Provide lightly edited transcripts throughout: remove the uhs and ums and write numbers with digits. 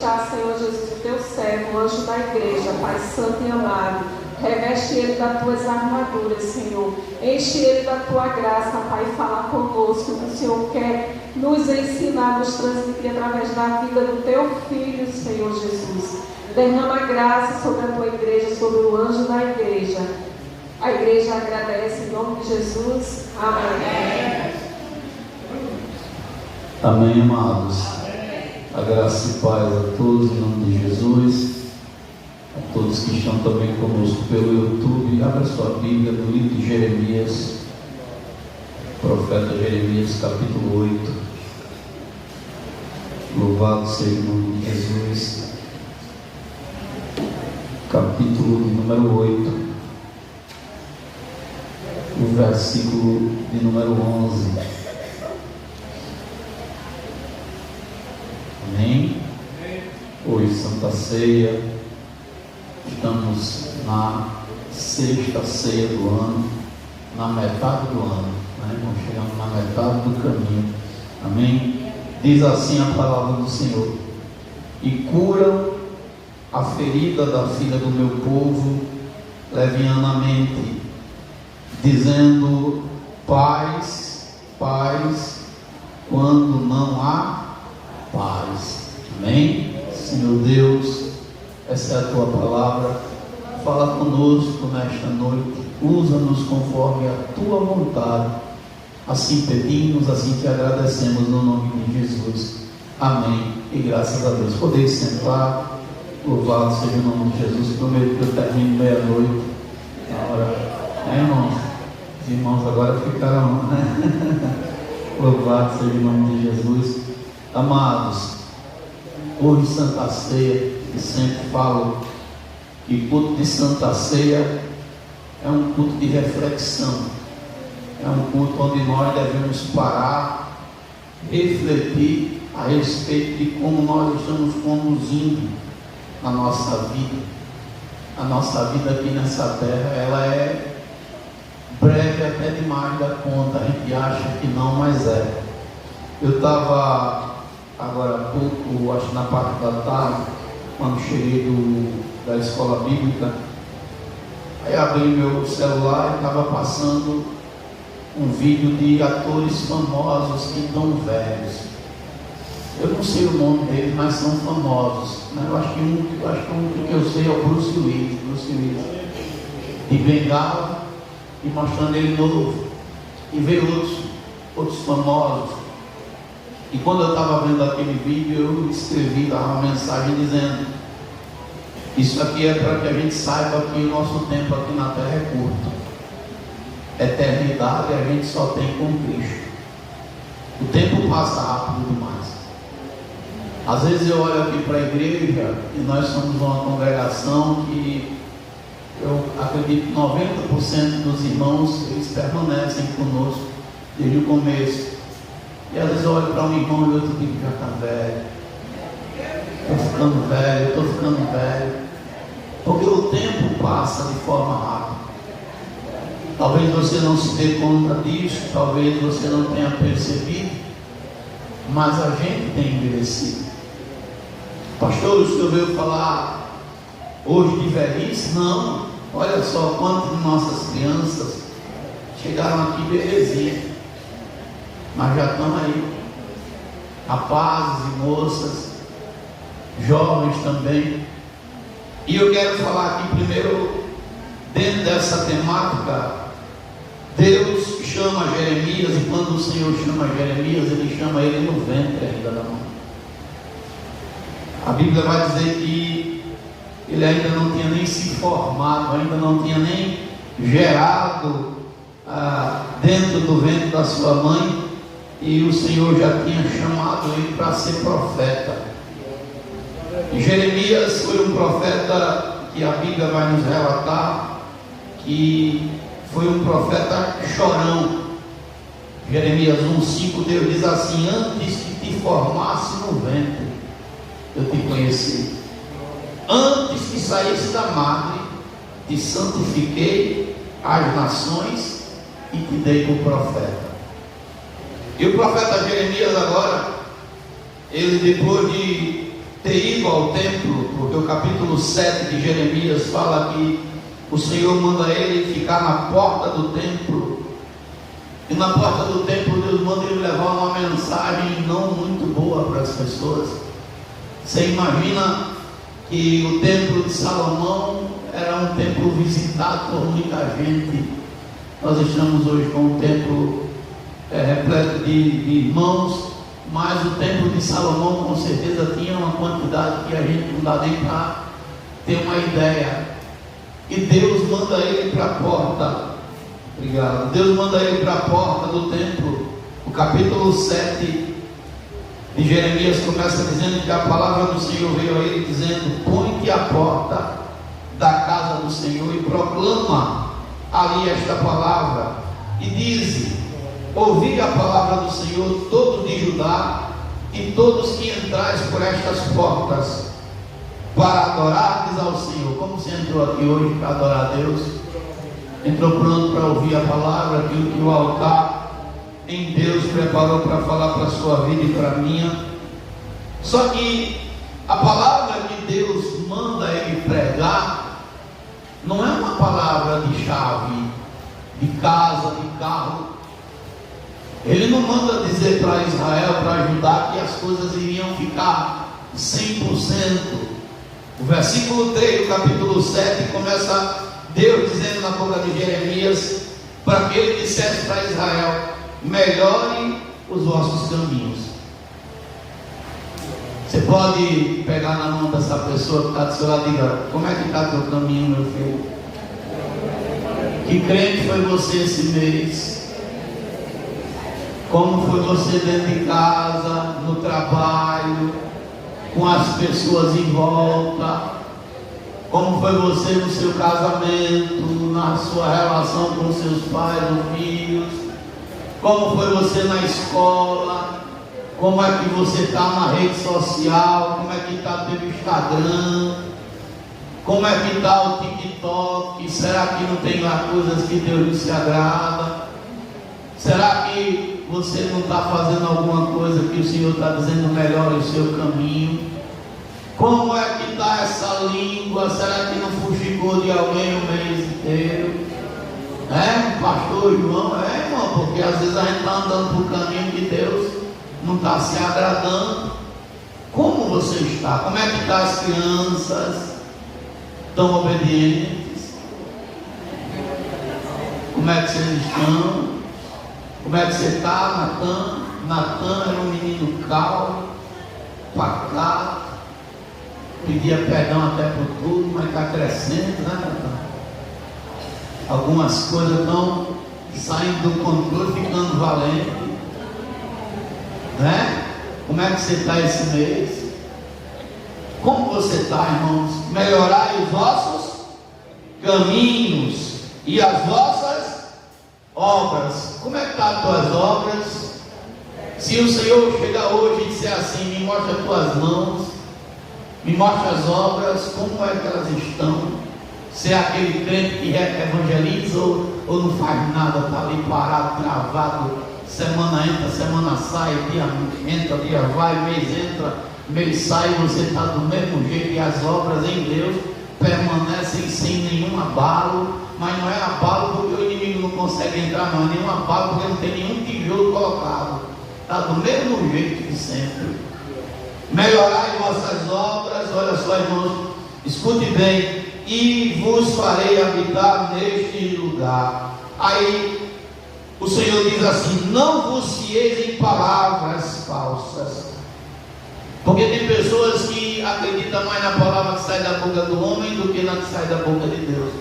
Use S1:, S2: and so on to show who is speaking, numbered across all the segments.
S1: Senhor Jesus, o teu servo, o anjo da igreja, Pai Santo e amado, reveste ele das tuas armaduras, Senhor. Enche ele da tua graça, Pai, e fala conosco. O Senhor quer nos ensinar, nos transmitir através da vida do teu Filho, Senhor Jesus. Derrama graça sobre a tua igreja, sobre o anjo da igreja. A igreja agradece em nome de Jesus. Amém.
S2: Amém, amados. A graça e paz a todos em nome de Jesus, a todos que estão também conosco pelo YouTube. Abra sua Bíblia no livro de Jeremias, profeta Jeremias, capítulo 8. Louvado seja o nome de Jesus. Capítulo número 8, o versículo de número 11. Amém? Hoje, Santa Ceia, estamos na sexta ceia do ano, na metade do ano, né? Nós chegamos na metade do caminho. Amém? Diz assim a palavra do Senhor: e curam a ferida da filha do meu povo levianamente, dizendo: paz, paz, quando não há paz. Amém? Senhor Deus, essa é a tua palavra. Fala conosco nesta noite, usa-nos conforme a tua vontade. Assim pedimos, assim te agradecemos no nome de Jesus. Amém. E graças a Deus. Podeis sentar. Louvado seja o nome de Jesus. Prometo que eu termino meia-noite na hora. Irmãos? Os irmãos agora ficaram, né? Louvado seja o nome de Jesus. Amados, hoje Santa Ceia, e sempre falo que culto de Santa Ceia é um culto de reflexão, é um culto onde nós devemos parar, refletir a respeito de como nós estamos conduzindo a nossa vida. A nossa vida aqui nessa terra, ela é breve até demais da conta. A gente acha que não, mas é. Eu estava agora há pouco, acho na parte da tarde, quando cheguei da escola bíblica, aí abri meu celular e estava passando um vídeo de atores famosos que estão velhos. Eu não sei o nome deles, mas são famosos, né? Eu acho que um que eu sei é o Bruce Willis, de bengala, e mostrando ele novo, e veio outros famosos. E quando eu estava vendo aquele vídeo, eu escrevi uma mensagem dizendo: isso aqui é para que a gente saiba que o nosso tempo aqui na terra é curto. Eternidade a gente só tem com Cristo. O tempo passa rápido demais. Às vezes eu olho aqui para a igreja e nós somos uma congregação que eu acredito que 90% dos irmãos, eles permanecem conosco desde o começo. E às vezes eu olho para um irmão e outro digo: já está velho, estou ficando velho, porque o tempo passa de forma rápida. Talvez você não se dê conta disso, talvez você não tenha percebido, mas a gente tem envelhecido. Pastor, o senhor veio falar hoje de velhice? Não, olha só quantas de nossas crianças chegaram aqui belezinha, mas já estão aí, rapazes e moças, jovens também. E eu quero falar aqui primeiro, dentro dessa temática, Deus chama Jeremias, e quando o Senhor chama Jeremias, ele chama ele no ventre ainda da mão. A Bíblia vai dizer que ele ainda não tinha nem se formado, ainda não tinha nem gerado dentro do ventre da sua mãe, e o Senhor já tinha chamado ele para ser profeta. E Jeremias foi um profeta que a Bíblia vai nos relatar que foi um profeta chorão. Jeremias 1,5, Deus diz assim: antes que te formasse no ventre, eu te conheci. Antes que saísse da madre, te santifiquei às nações e te dei como profeta. E o profeta Jeremias agora, ele depois de ter ido ao templo, porque o capítulo 7 de Jeremias fala que o Senhor manda ele ficar na porta do templo, e na porta do templo Deus manda ele levar uma mensagem não muito boa para as pessoas. Você imagina que o templo de Salomão era um templo visitado por muita gente. Nós estamos hoje com um templo repleto de irmãos, mas o templo de Salomão com certeza tinha uma quantidade que a gente não dá nem para ter uma ideia. E Deus manda ele para a porta. Obrigado. Deus manda ele para a porta do templo. O capítulo 7 de Jeremias começa dizendo que a palavra do Senhor veio a ele dizendo: põe-te à porta da casa do Senhor e proclama ali esta palavra, e diz: ouvi a palavra do Senhor, todos de Judá, e todos que entrais por estas portas, para adorar ao Senhor. Como você entrou aqui hoje para adorar a Deus? Entrou pronto para ouvir a palavra, aquilo que o altar em Deus preparou para falar para a sua vida e para a minha. Só que a palavra que Deus manda ele pregar não é uma palavra de chave, de casa, de carro. Ele não manda dizer para Israel, para Judá, que as coisas iriam ficar 100%. O versículo 3 do capítulo 7 começa Deus dizendo na boca de Jeremias para que ele dissesse para Israel: melhore os vossos caminhos. Você pode pegar na mão dessa pessoa que está do seu lado e diga: como é que está teu caminho, meu filho? Que crente foi você esse mês? Como foi você dentro de casa, no trabalho, com as pessoas em volta? Como foi você no seu casamento, na sua relação com seus pais ou filhos? Como foi você na escola? Como é que você está na rede social? Como é que está o teu Instagram? Como é que está o TikTok? Será que não tem lá coisas que Deus não se agrada? Será que você não está fazendo alguma coisa que o Senhor está dizendo melhor o seu caminho? Como é que está essa língua? Será que não fuxicou de alguém o mês inteiro? Pastor João? Irmão, porque às vezes a gente está andando por um caminho que Deus não está se agradando. Como você está? Como é que estão as crianças? Estão obedientes? Como é que vocês estão? Como é que você está, Natan? Natan era um menino calmo, pacato, pedia perdão até por tudo, mas está crescendo, né, Natan? Algumas coisas estão saindo do controle, ficando valente, né? Como é que você está esse mês? Como você está, irmãos? Melhorai os vossos caminhos e as vossas obras. Como é que estão as tuas obras? Se o Senhor chegar hoje e disser assim: me mostra as tuas mãos, me mostra as obras, como é que elas estão? Você é aquele crente que evangeliza ou não faz nada, está ali parado, travado, semana entra, semana sai, dia entra, dia vai, mês entra, mês sai, você está do mesmo jeito, e as obras em Deus permanecem sem nenhum abalo. Mas não é abalo porque o inimigo não consegue entrar, não é nenhum abalo porque não tem nenhum tijolo colocado, está do mesmo jeito que sempre. Melhorai vossas obras, olha só, irmãos, escute bem: e vos farei habitar neste lugar. Aí o Senhor diz assim: não vos fieis em palavras falsas. Porque tem pessoas que acreditam mais na palavra que sai da boca do homem do que na que sai da boca de Deus.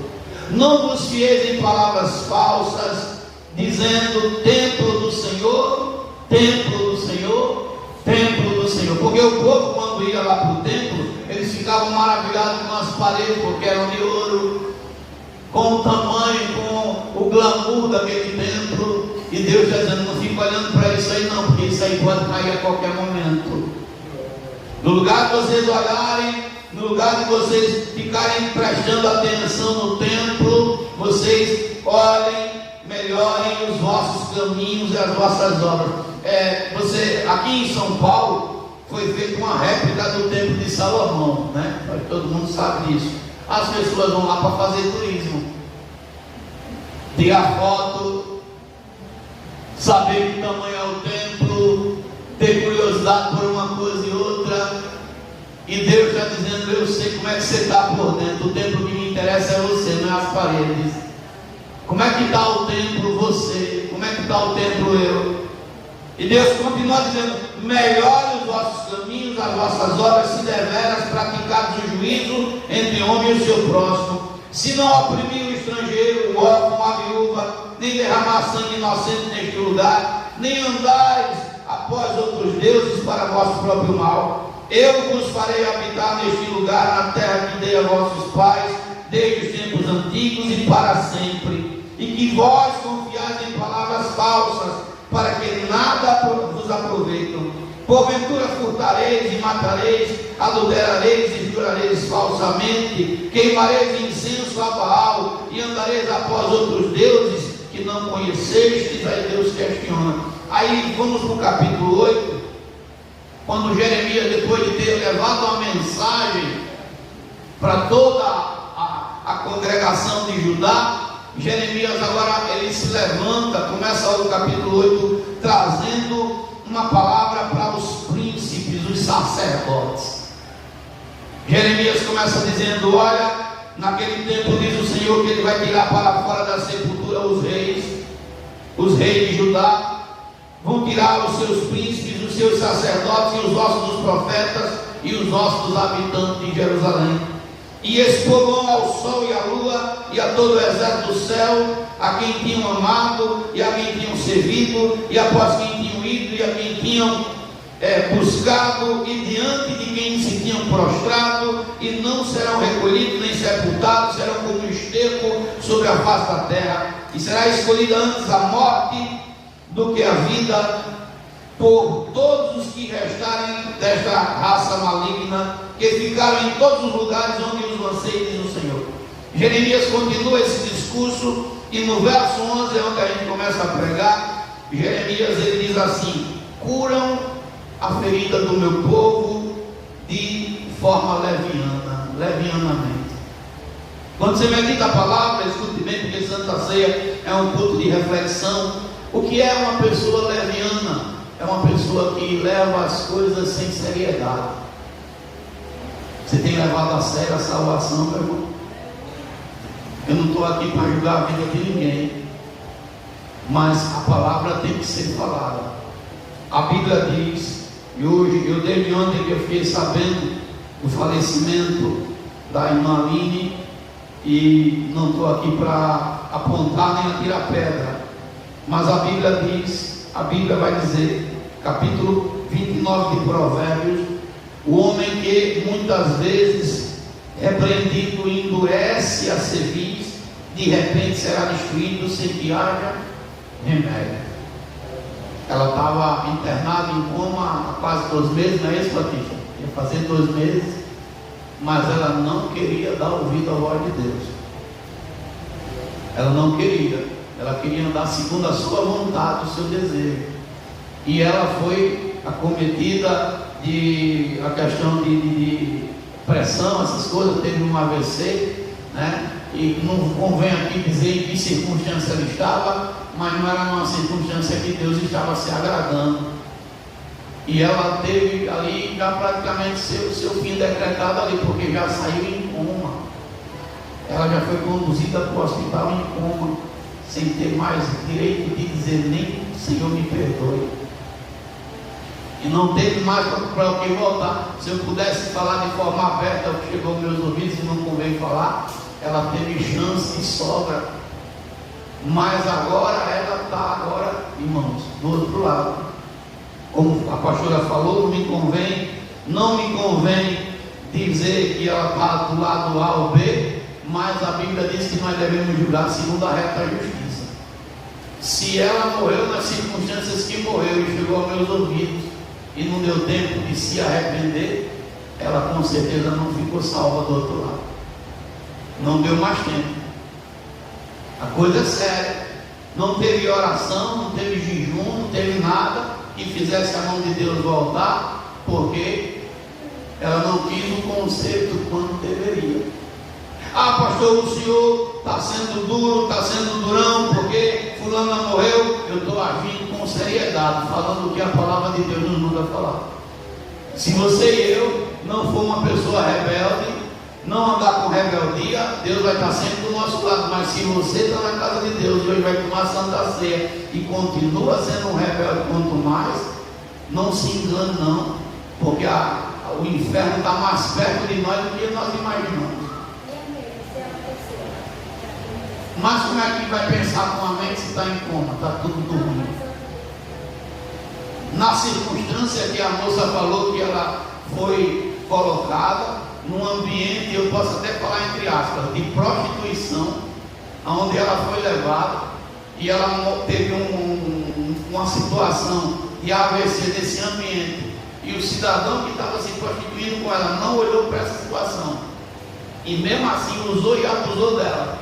S2: Não vos fieis em palavras falsas, dizendo: templo do Senhor, templo do Senhor, templo do Senhor. Porque o povo, quando ia lá para o templo, eles ficavam maravilhados com as paredes, porque eram de ouro, com o tamanho, com o glamour daquele templo. E Deus está dizendo: não fica olhando para isso aí não, porque isso aí pode cair a qualquer momento. No lugar de vocês olharem, no lugar de vocês ficarem prestando atenção no templo, vocês olhem, melhorem os vossos caminhos e as vossas obras. Aqui em São Paulo, foi feita uma réplica do templo de Salomão, né? Todo mundo sabe disso. As pessoas vão lá para fazer turismo, tirar foto, saber que tamanho é o templo, ter curiosidade por uma coisa e outra, e Deus está dizendo: eu sei como é que você está por dentro. O templo que me interessa é você, não é as paredes. Como é que está o templo você? Como é que está o templo eu? E Deus continua dizendo: melhore os vossos caminhos, as vossas obras, se deveras praticados o juízo entre o homem e o seu próximo, se não oprimir o estrangeiro, o órfão, a viúva, nem derramar sangue inocente neste lugar, nem andais após outros deuses para vosso próprio mal. Eu vos farei habitar neste lugar, na terra que dei a vossos pais, desde os tempos antigos e para sempre, e que vós confiais em palavras falsas, para que nada vos aproveitem. Porventura furtareis e matareis, adulterareis e jurareis falsamente, queimareis incenso a Baal, e andareis após outros deuses que não conhecestes. Aí Deus questiona. Aí vamos para o capítulo 8, quando Jeremias, depois de ter levado uma mensagem para toda a congregação de Judá, Jeremias agora ele se levanta, começa o capítulo 8 trazendo uma palavra para os príncipes, os sacerdotes. Jeremias começa dizendo: olha, naquele tempo diz o Senhor que ele vai tirar para fora da sepultura os reis de Judá, vão tirar os seus príncipes, os seus sacerdotes e os ossos dos profetas e os ossos dos habitantes de Jerusalém, e expor ao sol e à lua e a todo o exército do céu, a quem tinham amado e a quem tinham servido, e após quem tinham ido e a quem tinham buscado, e diante de quem se tinham prostrado, e não serão recolhidos nem sepultados, serão como esterco sobre a face da terra, e será escolhida antes a morte do que a vida por todos os que restarem desta raça maligna, que ficaram em todos os lugares onde os lancei, diz o Senhor. Jeremias continua esse discurso, e no verso 11 é onde a gente começa a pregar. Jeremias ele diz assim: curam a ferida do meu povo de forma levianamente. Quando você medita a palavra, escute bem, porque Santa Ceia é um culto de reflexão. O que é uma pessoa leviana? É uma pessoa que leva as coisas sem seriedade. Você tem levado a sério a salvação, meu irmão? Eu não estou aqui para julgar a vida de ninguém, mas a palavra tem que ser falada. A Bíblia diz, e hoje, desde ontem que eu fiquei sabendo do falecimento da irmã Aline, e não estou aqui para apontar nem atirar pedra, mas a Bíblia diz, a Bíblia vai dizer, capítulo 29 de Provérbios: o homem que muitas vezes repreendido endurece a cerviz, de repente será destruído sem que haja remédio. Ela estava internada em coma há quase 2 meses, não é isso, Patrícia? Ia fazer 2 meses, mas ela não queria dar ouvido à voz de Deus. Ela não queria, ela queria andar segundo a sua vontade, o seu desejo. E ela foi acometida de a questão de pressão, essas coisas, teve um AVC, né? E não convém aqui dizer em que circunstância ela estava, mas não era uma circunstância que Deus estava se agradando. E ela teve ali já praticamente seu fim decretado ali, porque já saiu em coma. Ela já foi conduzida para o hospital em coma, sem ter mais direito de dizer nem Senhor me perdoe. E não teve mais para o que voltar. Se eu pudesse falar de forma aberta o que chegou aos meus ouvidos e não convém falar, ela teve chance de sobra. Mas agora ela está agora, irmãos, do outro lado. Como a pastora falou, não me convém dizer que ela está do lado A ou B, mas a Bíblia diz que nós devemos julgar segundo a reta justiça. Se ela morreu nas circunstâncias que morreu e chegou aos meus ouvidos e não deu tempo de se arrepender, ela com certeza não ficou salva do outro lado. Não deu mais tempo. A coisa é séria. Não teve oração, não teve jejum, não teve nada que fizesse a mão de Deus voltar. porque ela não quis o conserto quando deveria. Ah, pastor, o senhor está sendo duro, está sendo durão, porque fulana morreu. Eu estou agindo com seriedade, falando o que a palavra de Deus nos manda falar. Se você e eu não for uma pessoa rebelde, não andar com rebeldia, Deus vai estar sempre do nosso lado. Mas se você está na casa de Deus e hoje vai tomar Santa Ceia e continua sendo um rebelde quanto mais, não se engane não, porque o inferno está mais perto de nós do que nós imaginamos. Mas como é que vai pensar com a mente se está em coma? Está tudo dormindo. Na circunstância que a moça falou que ela foi colocada num ambiente, eu posso até falar entre aspas, de prostituição, onde ela foi levada e ela teve uma situação de AVC nesse ambiente, e o cidadão que estava se prostituindo com ela não olhou para essa situação e mesmo assim usou e abusou dela,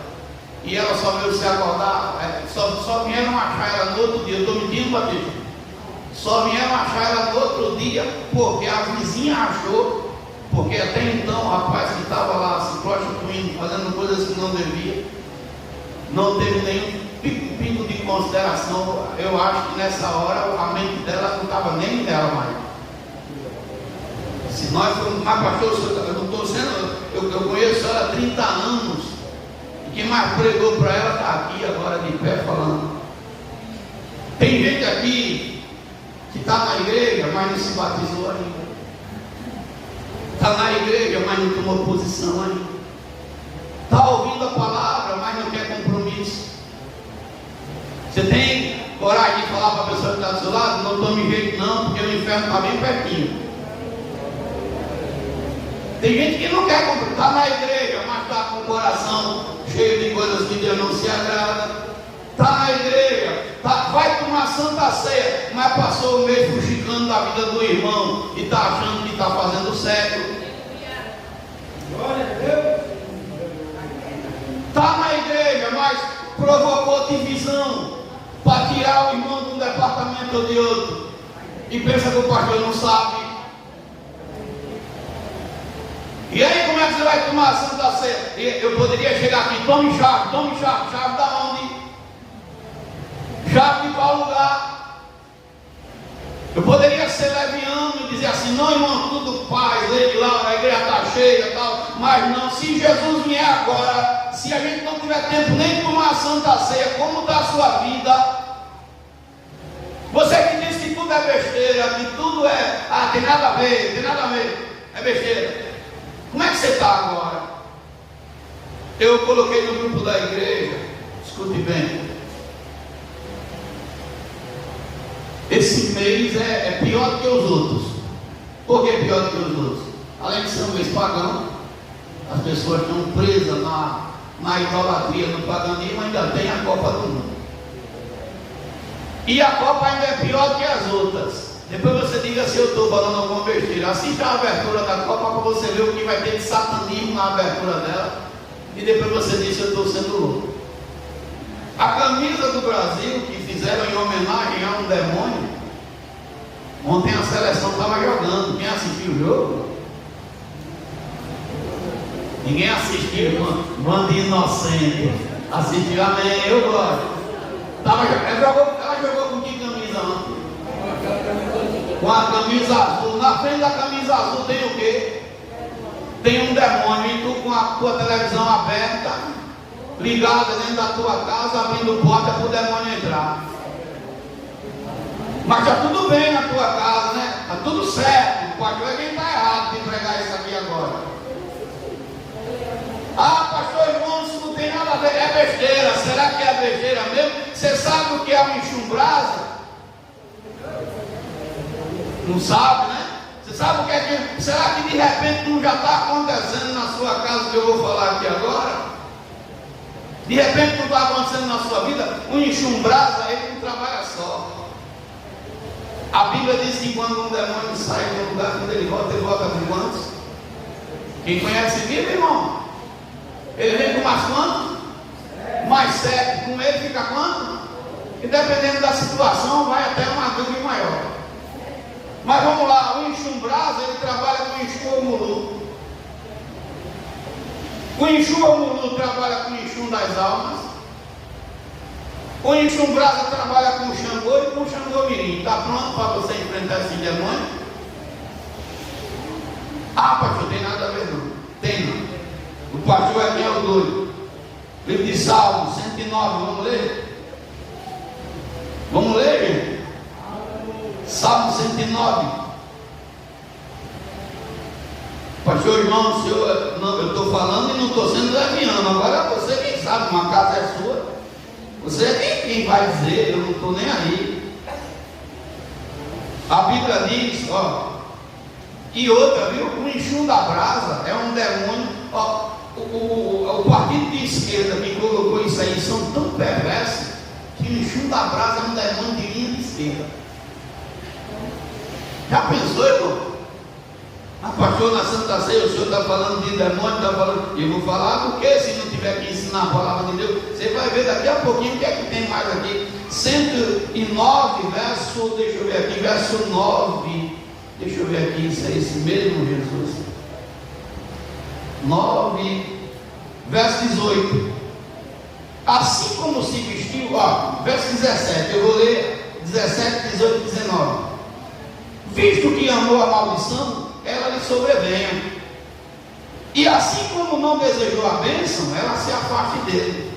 S2: e ela só veio se acordar, só vieram achar ela no outro dia. Eu estou mentindo, Batista? Só vieram achar ela no outro dia porque a vizinha achou, porque até então o rapaz que estava lá se prostituindo, fazendo coisas que não devia, não teve nenhum pingo de consideração. Eu acho que nessa hora a mente dela não estava nem nela mais. Se nós formos, mas pastor, eu não estou sendo, eu conheço ela há 30 anos, e quem mais pregou para ela está aqui agora de pé falando. Tem gente aqui que está na igreja, mas não se batizou ainda. Está na igreja, mas não tomou posição ainda. Está ouvindo a palavra, mas não quer compromisso. Você tem coragem de falar para a pessoa que está do seu lado? Não tome jeito não, porque o inferno está bem pertinho. Tem gente que não quer compromisso, está na igreja, mas está com o coração cheio de coisas que Deus não se agrada. Está na igreja, vai tomar Santa Ceia, mas passou o mês fuxicando da vida do irmão e está achando que está fazendo certo. Glória a Deus. Está na igreja, mas provocou divisão para tirar o irmão de um departamento ou de outro, e pensa que o pastor não sabe. E aí, como é que você vai tomar a Santa Ceia? Eu poderia chegar aqui: tome chave da onde? Chave de qual lugar? Eu poderia ser leviano e dizer assim: não, irmão, tudo paz, ele lá, a igreja está cheia e tal. Mas não, se Jesus vier agora, se a gente não tiver tempo nem de tomar a Santa Ceia, como está a sua vida? Você que diz que tudo é besteira, que tudo tem nada a ver, é besteira. Como é que você está agora? Eu coloquei no grupo da igreja, escute bem. Esse mês é pior do que os outros. Por que pior do que os outros? Além de ser um mês pagão, as pessoas estão presas na idolatria, no paganismo, ainda tem a Copa do Mundo. E a Copa ainda é pior do que as outras. Depois você diga se eu estou falando alguma besteira. Assista a abertura da Copa para você ver o que vai ter de satanismo na abertura dela. E depois você diz se eu estou sendo louco. A camisa do Brasil, que fizeram em homenagem a um demônio, ontem a seleção estava jogando. Quem assistiu o jogo? Ninguém assistiu, mano de inocente. Assistiu, amém, eu gosto. Ela jogou com que camisa ontem? Com a camisa azul. Na frente da camisa azul tem o quê? Tem um demônio. E tu com a tua televisão aberta, ligada dentro da tua casa, abrindo porta para o demônio entrar. Mas está tudo bem na tua casa, né? Está tudo certo. O pastor é quem está errado de pregar isso aqui agora. Ah, pastor, irmão, isso não tem nada a ver. É besteira. Será que é besteira mesmo? Você sabe o que é uma enxumbrasa? Não sabe, né? Você sabe o que é que... Será que de repente não já está acontecendo na sua casa que eu vou falar aqui agora? De repente não está acontecendo na sua vida? Um enxumbrasa, ele não trabalha só. A Bíblia diz que quando um demônio sai de um lugar, quando ele volta com quantos? Quem conhece a Bíblia, irmão? Ele vem com mais quantos? Mais 7. Com ele fica quanto? E dependendo da situação, vai até uma gangue maior. Mas vamos lá, o enxumbrasa, ele trabalha com enxum mulu. O enxum mulu trabalha com o enxum das almas. O enxumbrasa trabalha com o Xangô e com o Xangô Mirim. Está pronto para você enfrentar esse demônio? Ah, pastor, tem nada a ver não. Tem não. O pastor é quem é o doido. Livro de Salmo 109, vamos ler? Vamos ler, gente? Salmo 109. Pastor, irmão, senhor, não, eu estou falando e não estou sendo leviano. Agora você quem sabe, uma casa é sua. Você é quem vai dizer, eu não estou nem aí. A Bíblia diz, ó, e outra, viu? O enxum da brasa é um demônio. Ó, o partido de esquerda que colocou isso aí são tão perversos que o enxum da brasa é um demônio de linha de esquerda. Já pensou, irmão? Ah, pastor, na Santa Ceia o senhor está falando de demônio, está falando. Eu vou falar porque se não tiver que ensinar a palavra de Deus, você vai ver daqui a pouquinho o que é que tem mais aqui. 109, verso, deixa eu ver aqui, verso 9. Deixa eu ver aqui, isso é esse mesmo Jesus. 9, verso 18. Assim como se vestiu, ó, verso 17, eu vou ler 17, 18 e 19. Visto que amou a maldição, ela lhe sobrevenha. E assim como não desejou a bênção, ela se afaste dele.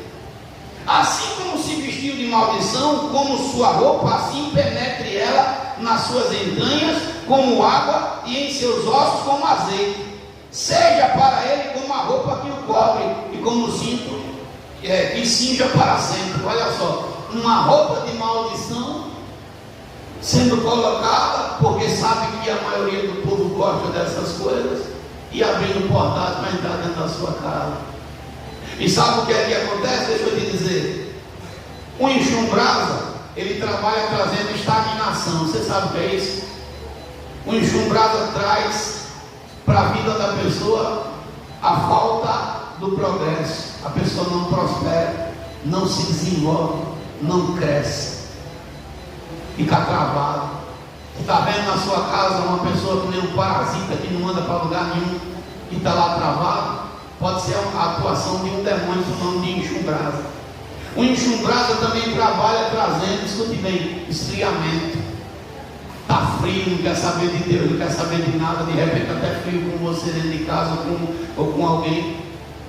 S2: Assim como se vestiu de maldição, como sua roupa, assim penetre ela nas suas entranhas, como água, e em seus ossos, como azeite. Seja para ele como a roupa que o cobre, e como o cinto que cinja para sempre. Olha só, uma roupa de maldição sendo colocada, porque sabe que a maioria do povo gosta dessas coisas, e abrindo portais para entrar dentro da sua casa. E sabe o que é que acontece? Deixa eu te dizer. O enxumbrasa, ele trabalha trazendo estagnação. Você sabe o que é isso? O enxumbrasa traz para a vida da pessoa a falta do progresso. A pessoa não prospera, não se desenvolve, não cresce, fica travado. Está vendo na sua casa uma pessoa que nem um parasita, que não anda para lugar nenhum, que está lá travado? Pode ser a atuação de um demônio com o nome de enxumbrasa. O enxumbrasa também trabalha trazendo, escute bem, esfriamento. Está frio, não quer saber de Deus, não quer saber de nada, de repente até frio com você dentro de casa ou com alguém.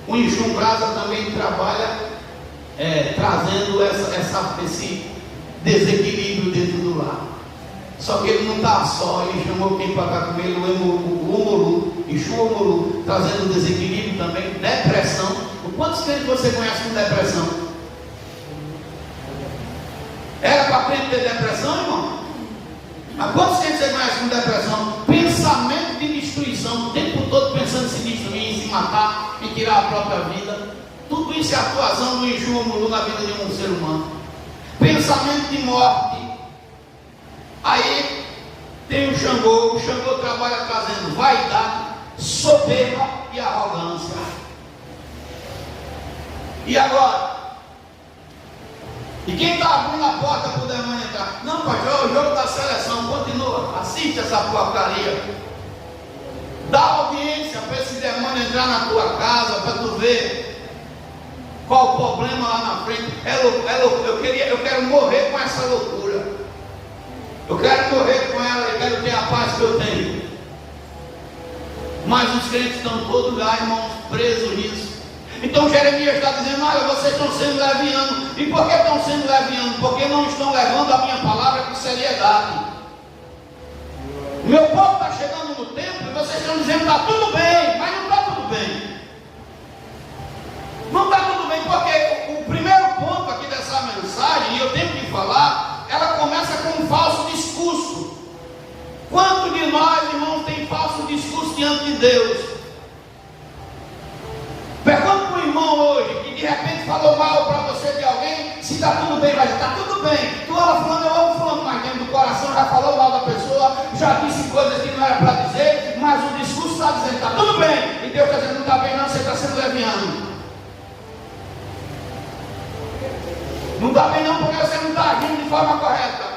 S2: O enxumbrasa também trabalha trazendo esse desequilíbrio dentro do lar. Só que ele não está só, ele chamou quem para cá com ele, o Omolu, enxum Omolu, trazendo desequilíbrio também, depressão. Quantos crentes você conhece com depressão? Era para crente ter depressão, irmão? Mas quantos crentes você conhece com depressão? Pensamento de destruição, o tempo todo pensando em se destruir, em se matar, em tirar a própria vida. Tudo isso é atuação do enxum Omolu na vida de um ser humano. Pensamento de morte. Aí tem o Xangô trabalha trazendo vaidade, soberba e arrogância. E agora? E quem está abrindo a porta para o demônio entrar? Não, pastor, o jogo da seleção continua, assiste essa porcaria. Dá audiência para esse demônio entrar na tua casa, para tu ver qual o problema lá na frente. Eu quero morrer com essa loucura. Eu quero morrer com ela, eu quero ter a paz que eu tenho. Mas os crentes estão todos lá, irmãos, presos nisso. Então Jeremias está dizendo: olha, vocês estão sendo levianos. E por que estão sendo levianos? Porque não estão levando a minha palavra com seriedade. Meu povo está chegando no templo e vocês estão dizendo: está tudo bem, mas não está tudo bem. Não está tudo bem, porque o primeiro ponto aqui dessa mensagem, e eu tenho que falar, ela começa com um falso discurso. Quanto de nós, irmãos, tem falso discurso diante de Deus? Pergunta para o irmão hoje, que de repente falou mal para você de alguém, se está tudo bem, mas está tudo bem. Tu ama fulano, eu amo fulano, mas dentro do coração já falou mal da pessoa, já disse coisas que não era para dizer, mas o discurso está dizendo: está tudo bem. E Deus está dizendo: não está bem não, você está sendo leviano. Não está bem não, porque você não está agindo de forma correta.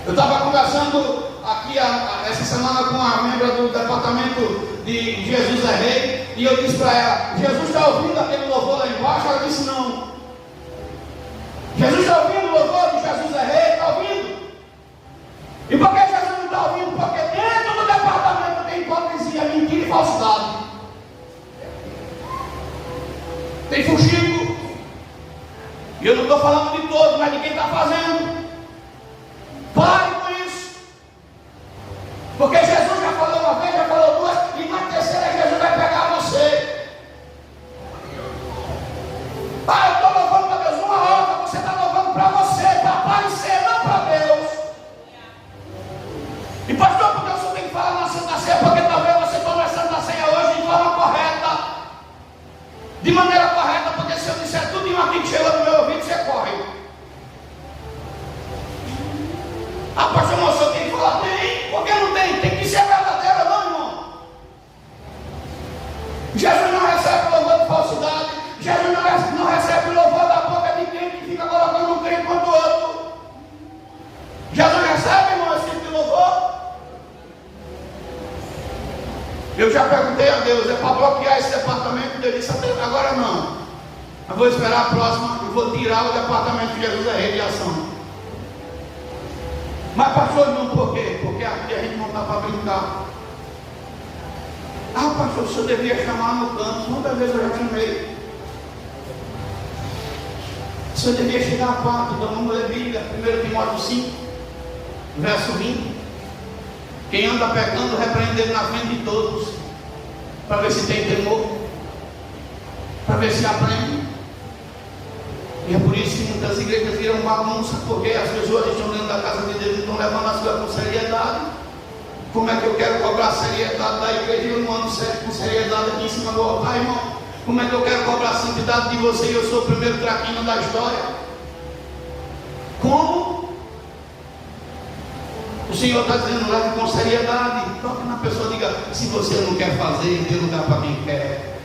S2: Eu estava conversando aqui essa semana com uma membro do departamento de Jesus é Rei, e eu disse para ela: Jesus está ouvindo aquele louvor lá embaixo? Ela disse: não. Jesus está ouvindo o louvor de Jesus é Rei? Está ouvindo? E por que Jesus não está ouvindo? Porque dentro do departamento tem hipocrisia, mentira e falsidade. Tem fuxico. E eu não estou falando de todos, mas de quem está fazendo. Pare com isso. Porque Jesus já falou uma vez, já falou duas, e na terceira Jesus vai pegar você. Ah, eu estou louvando para Deus uma hora, você está louvando para você, para aparecer, não para Deus. E pastor, porque eu só tenho que falar na Santa Ceia, porque talvez você tome a Santa Ceia hoje de forma correta, de maneira correta, porque se eu disser tudo aqui que chegou no meu ouvido, você corre. Ah, pastor, mas eu tenho que falar? Tem, porque não tem? Tem que ser verdadeiro, não, irmão. Jesus não recebe louvor de falsidade. Jesus não recebe louvor da boca de quem que fica colocando um crente contra o outro. Jesus recebe, irmão, esse tipo de louvor? Eu já perguntei a Deus: é para bloquear esse departamento? Ele disse: agora não. Eu vou esperar a próxima e vou tirar o departamento de Jesus é Rei de ação. Mas pastor, não, por quê? Porque aqui a gente não está para brincar. Ah, pastor, o senhor devia chamar no canto. Quantas vezes eu já chamei? O senhor devia chegar a parte, vamos ler Bíblia, 1 Timóteo 5, verso 20. Quem anda pecando, repreende ele na frente de todos, para ver se tem temor, para ver se aprende. E é por isso que muitas igrejas viram bagunça, porque as pessoas estão dentro da casa de Deus e estão levando as coisas com seriedade. Como é que eu quero cobrar seriedade da igreja e eu não ando com seriedade aqui em cima do altar, irmão? Como é que eu quero cobrar a santidade de você e eu sou o primeiro traquino da história? Como? O Senhor está dizendo: leve com seriedade. Toque na pessoa, diga: se você não quer fazer, tem lugar para quem quer.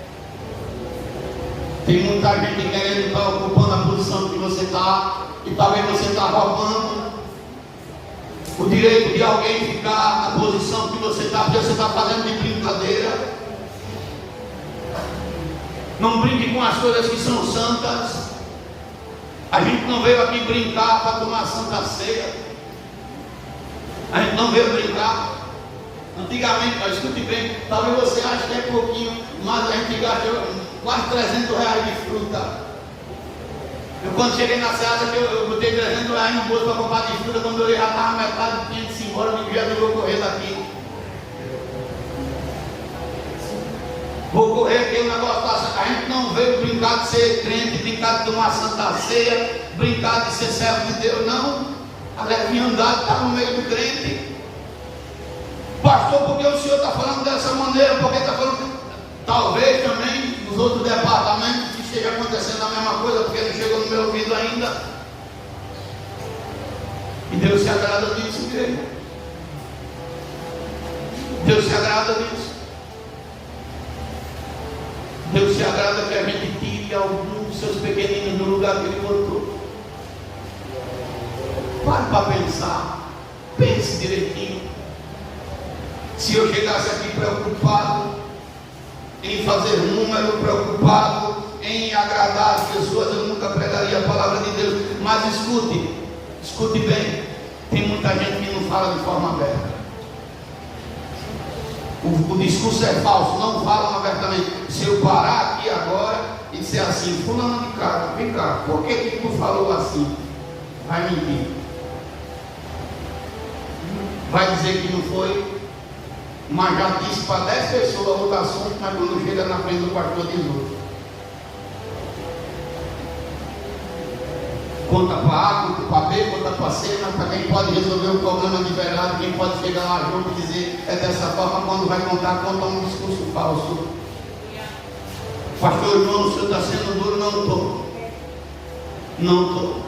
S2: Tem muita gente querendo estar ocupando a posição que você está, e talvez você está roubando o direito de alguém ficar na posição que você está, porque você está fazendo de brincadeira. Não brinque com as coisas que são santas. A gente não veio aqui brincar para tomar Santa Ceia. A gente não veio brincar. Antigamente, escute bem, talvez você ache que é pouquinho, mas a gente gasta quase R$300 de fruta. Eu quando cheguei na Seasa, eu botei R$300 no bolso para comprar de fruta. Quando eu já estava metade, tinha de se embora, eu já vou correr daqui. Vou correr aqui, o negócio tá. A gente não veio brincar de ser crente, brincar de tomar Santa Ceia, brincar de ser servo de Deus, não. A leviandade está no meio do crente. Pastor, porque o senhor está falando dessa maneira? Porque está falando. Talvez também nos outros departamentos que esteja acontecendo a mesma coisa, porque não chegou no meu ouvido ainda. E Deus se agrada disso, igreja. Deus se agrada disso. Deus se agrada que a gente tire alguns dos seus pequeninos do lugar que Ele botou. Pare para pensar. Pense direitinho. Se eu chegasse aqui preocupado em fazer número, preocupado em agradar as pessoas, eu nunca pregaria a palavra de Deus. Mas escute bem. Tem muita gente que não fala de forma aberta. O discurso é falso, não falam abertamente. Se eu parar aqui agora e disser assim: fulano de cá, vem cá, por que tu falou assim? Vai mentir. Vai dizer que não foi, mas já disse para 10 pessoas outro assunto, mas quando chega na frente do pastor diz outro. Conta para A, conta para B, conta para C, mas para quem pode resolver o problema de verdade, quem pode chegar lá junto e dizer é dessa forma, quando vai contar, conta um discurso falso. Pastor João, o senhor está sendo duro? Não estou. Não estou.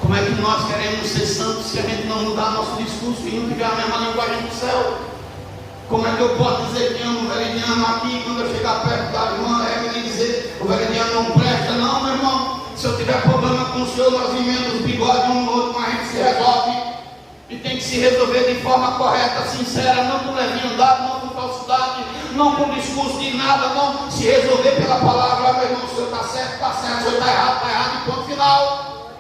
S2: Como é que nós queremos ser santos se a gente não mudar nosso discurso e não tiver a mesma linguagem do céu? Como é que eu posso dizer que amo o Verediano aqui, quando eu chegar perto da irmã Evelyn, dizer o Verediano não presta? Não, meu irmão. Se eu tiver problema com o senhor, nós emendamos os bigodes um no outro, mas a gente se resolve. E tem que se resolver de forma correta, sincera, não com levinho andado, não com falsidade, não com discurso de nada, não. Se resolver pela palavra, meu irmão, o senhor está certo, o senhor está errado, e ponto final.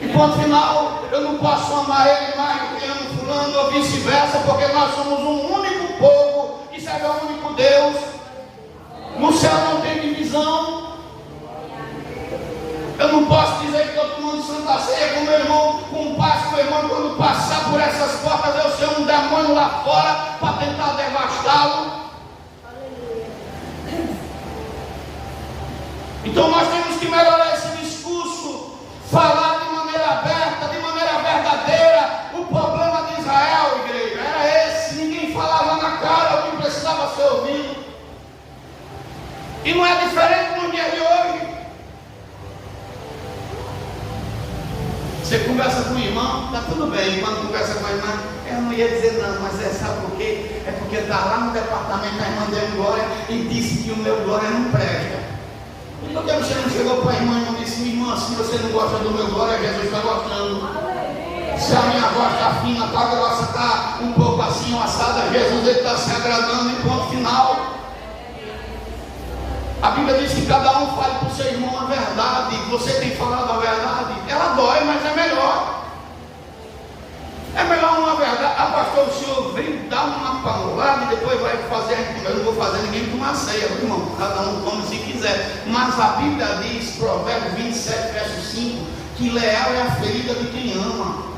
S2: E ponto final. Eu não posso amar ele mais do que amo fulano, ou vice-versa, porque nós somos um único povo que serve ao único Deus. No céu não tem divisão. Eu não posso dizer que estou tomando Santa Ceia com meu irmão, com o passo, meu irmão, quando passar por essas portas, eu ser um demônio lá fora para tentar devastá-lo. Então nós temos que melhorar esse discurso, falar de maneira aberta, de maneira verdadeira. O problema de Israel, igreja, era esse: ninguém falava na cara o que precisava ser ouvido. E não é diferente no dia de hoje. Você conversa com o irmão, está tudo bem. Quando conversa com a irmã, eu não ia dizer não, mas sabe por quê? É porque está lá no departamento, a irmã deu glória e disse que o meu glória não presta. E por que você não chegou para a irmã e não disse: minha irmã, se você não gosta do meu glória, Jesus está gostando. Se a minha voz está fina, está grossa, está um pouco assim, assada, Jesus está se agradando, e ponto final. A Bíblia diz que cada um fale para o seu irmão a verdade. Você tem falado a verdade? Ela dói, mas é melhor. É melhor uma verdade. Ah, pastor, o senhor vem dar uma paulada e depois vai fazer. Eu não vou fazer ninguém tomar ceia, irmão. Cada um come se quiser. Mas a Bíblia diz, Provérbios 27, verso 5, que leal é a ferida de quem ama.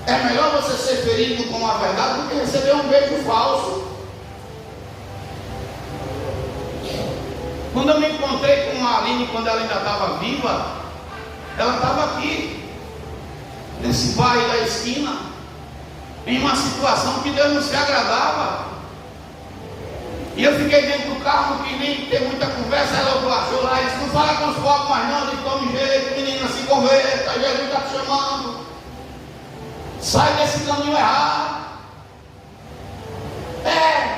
S2: É melhor você ser ferido com a verdade do que receber um beijo falso. Quando eu me encontrei com a Aline, quando ela ainda estava viva, ela estava aqui, nesse bairro da esquina, em uma situação que Deus não se agradava. E eu fiquei dentro do carro, não quis nem ter muita conversa. Ela achou lá e disse: não fala com os pobres mais não, de tome jeito, menina, se converta, Jesus está te chamando. Sai desse caminho errado.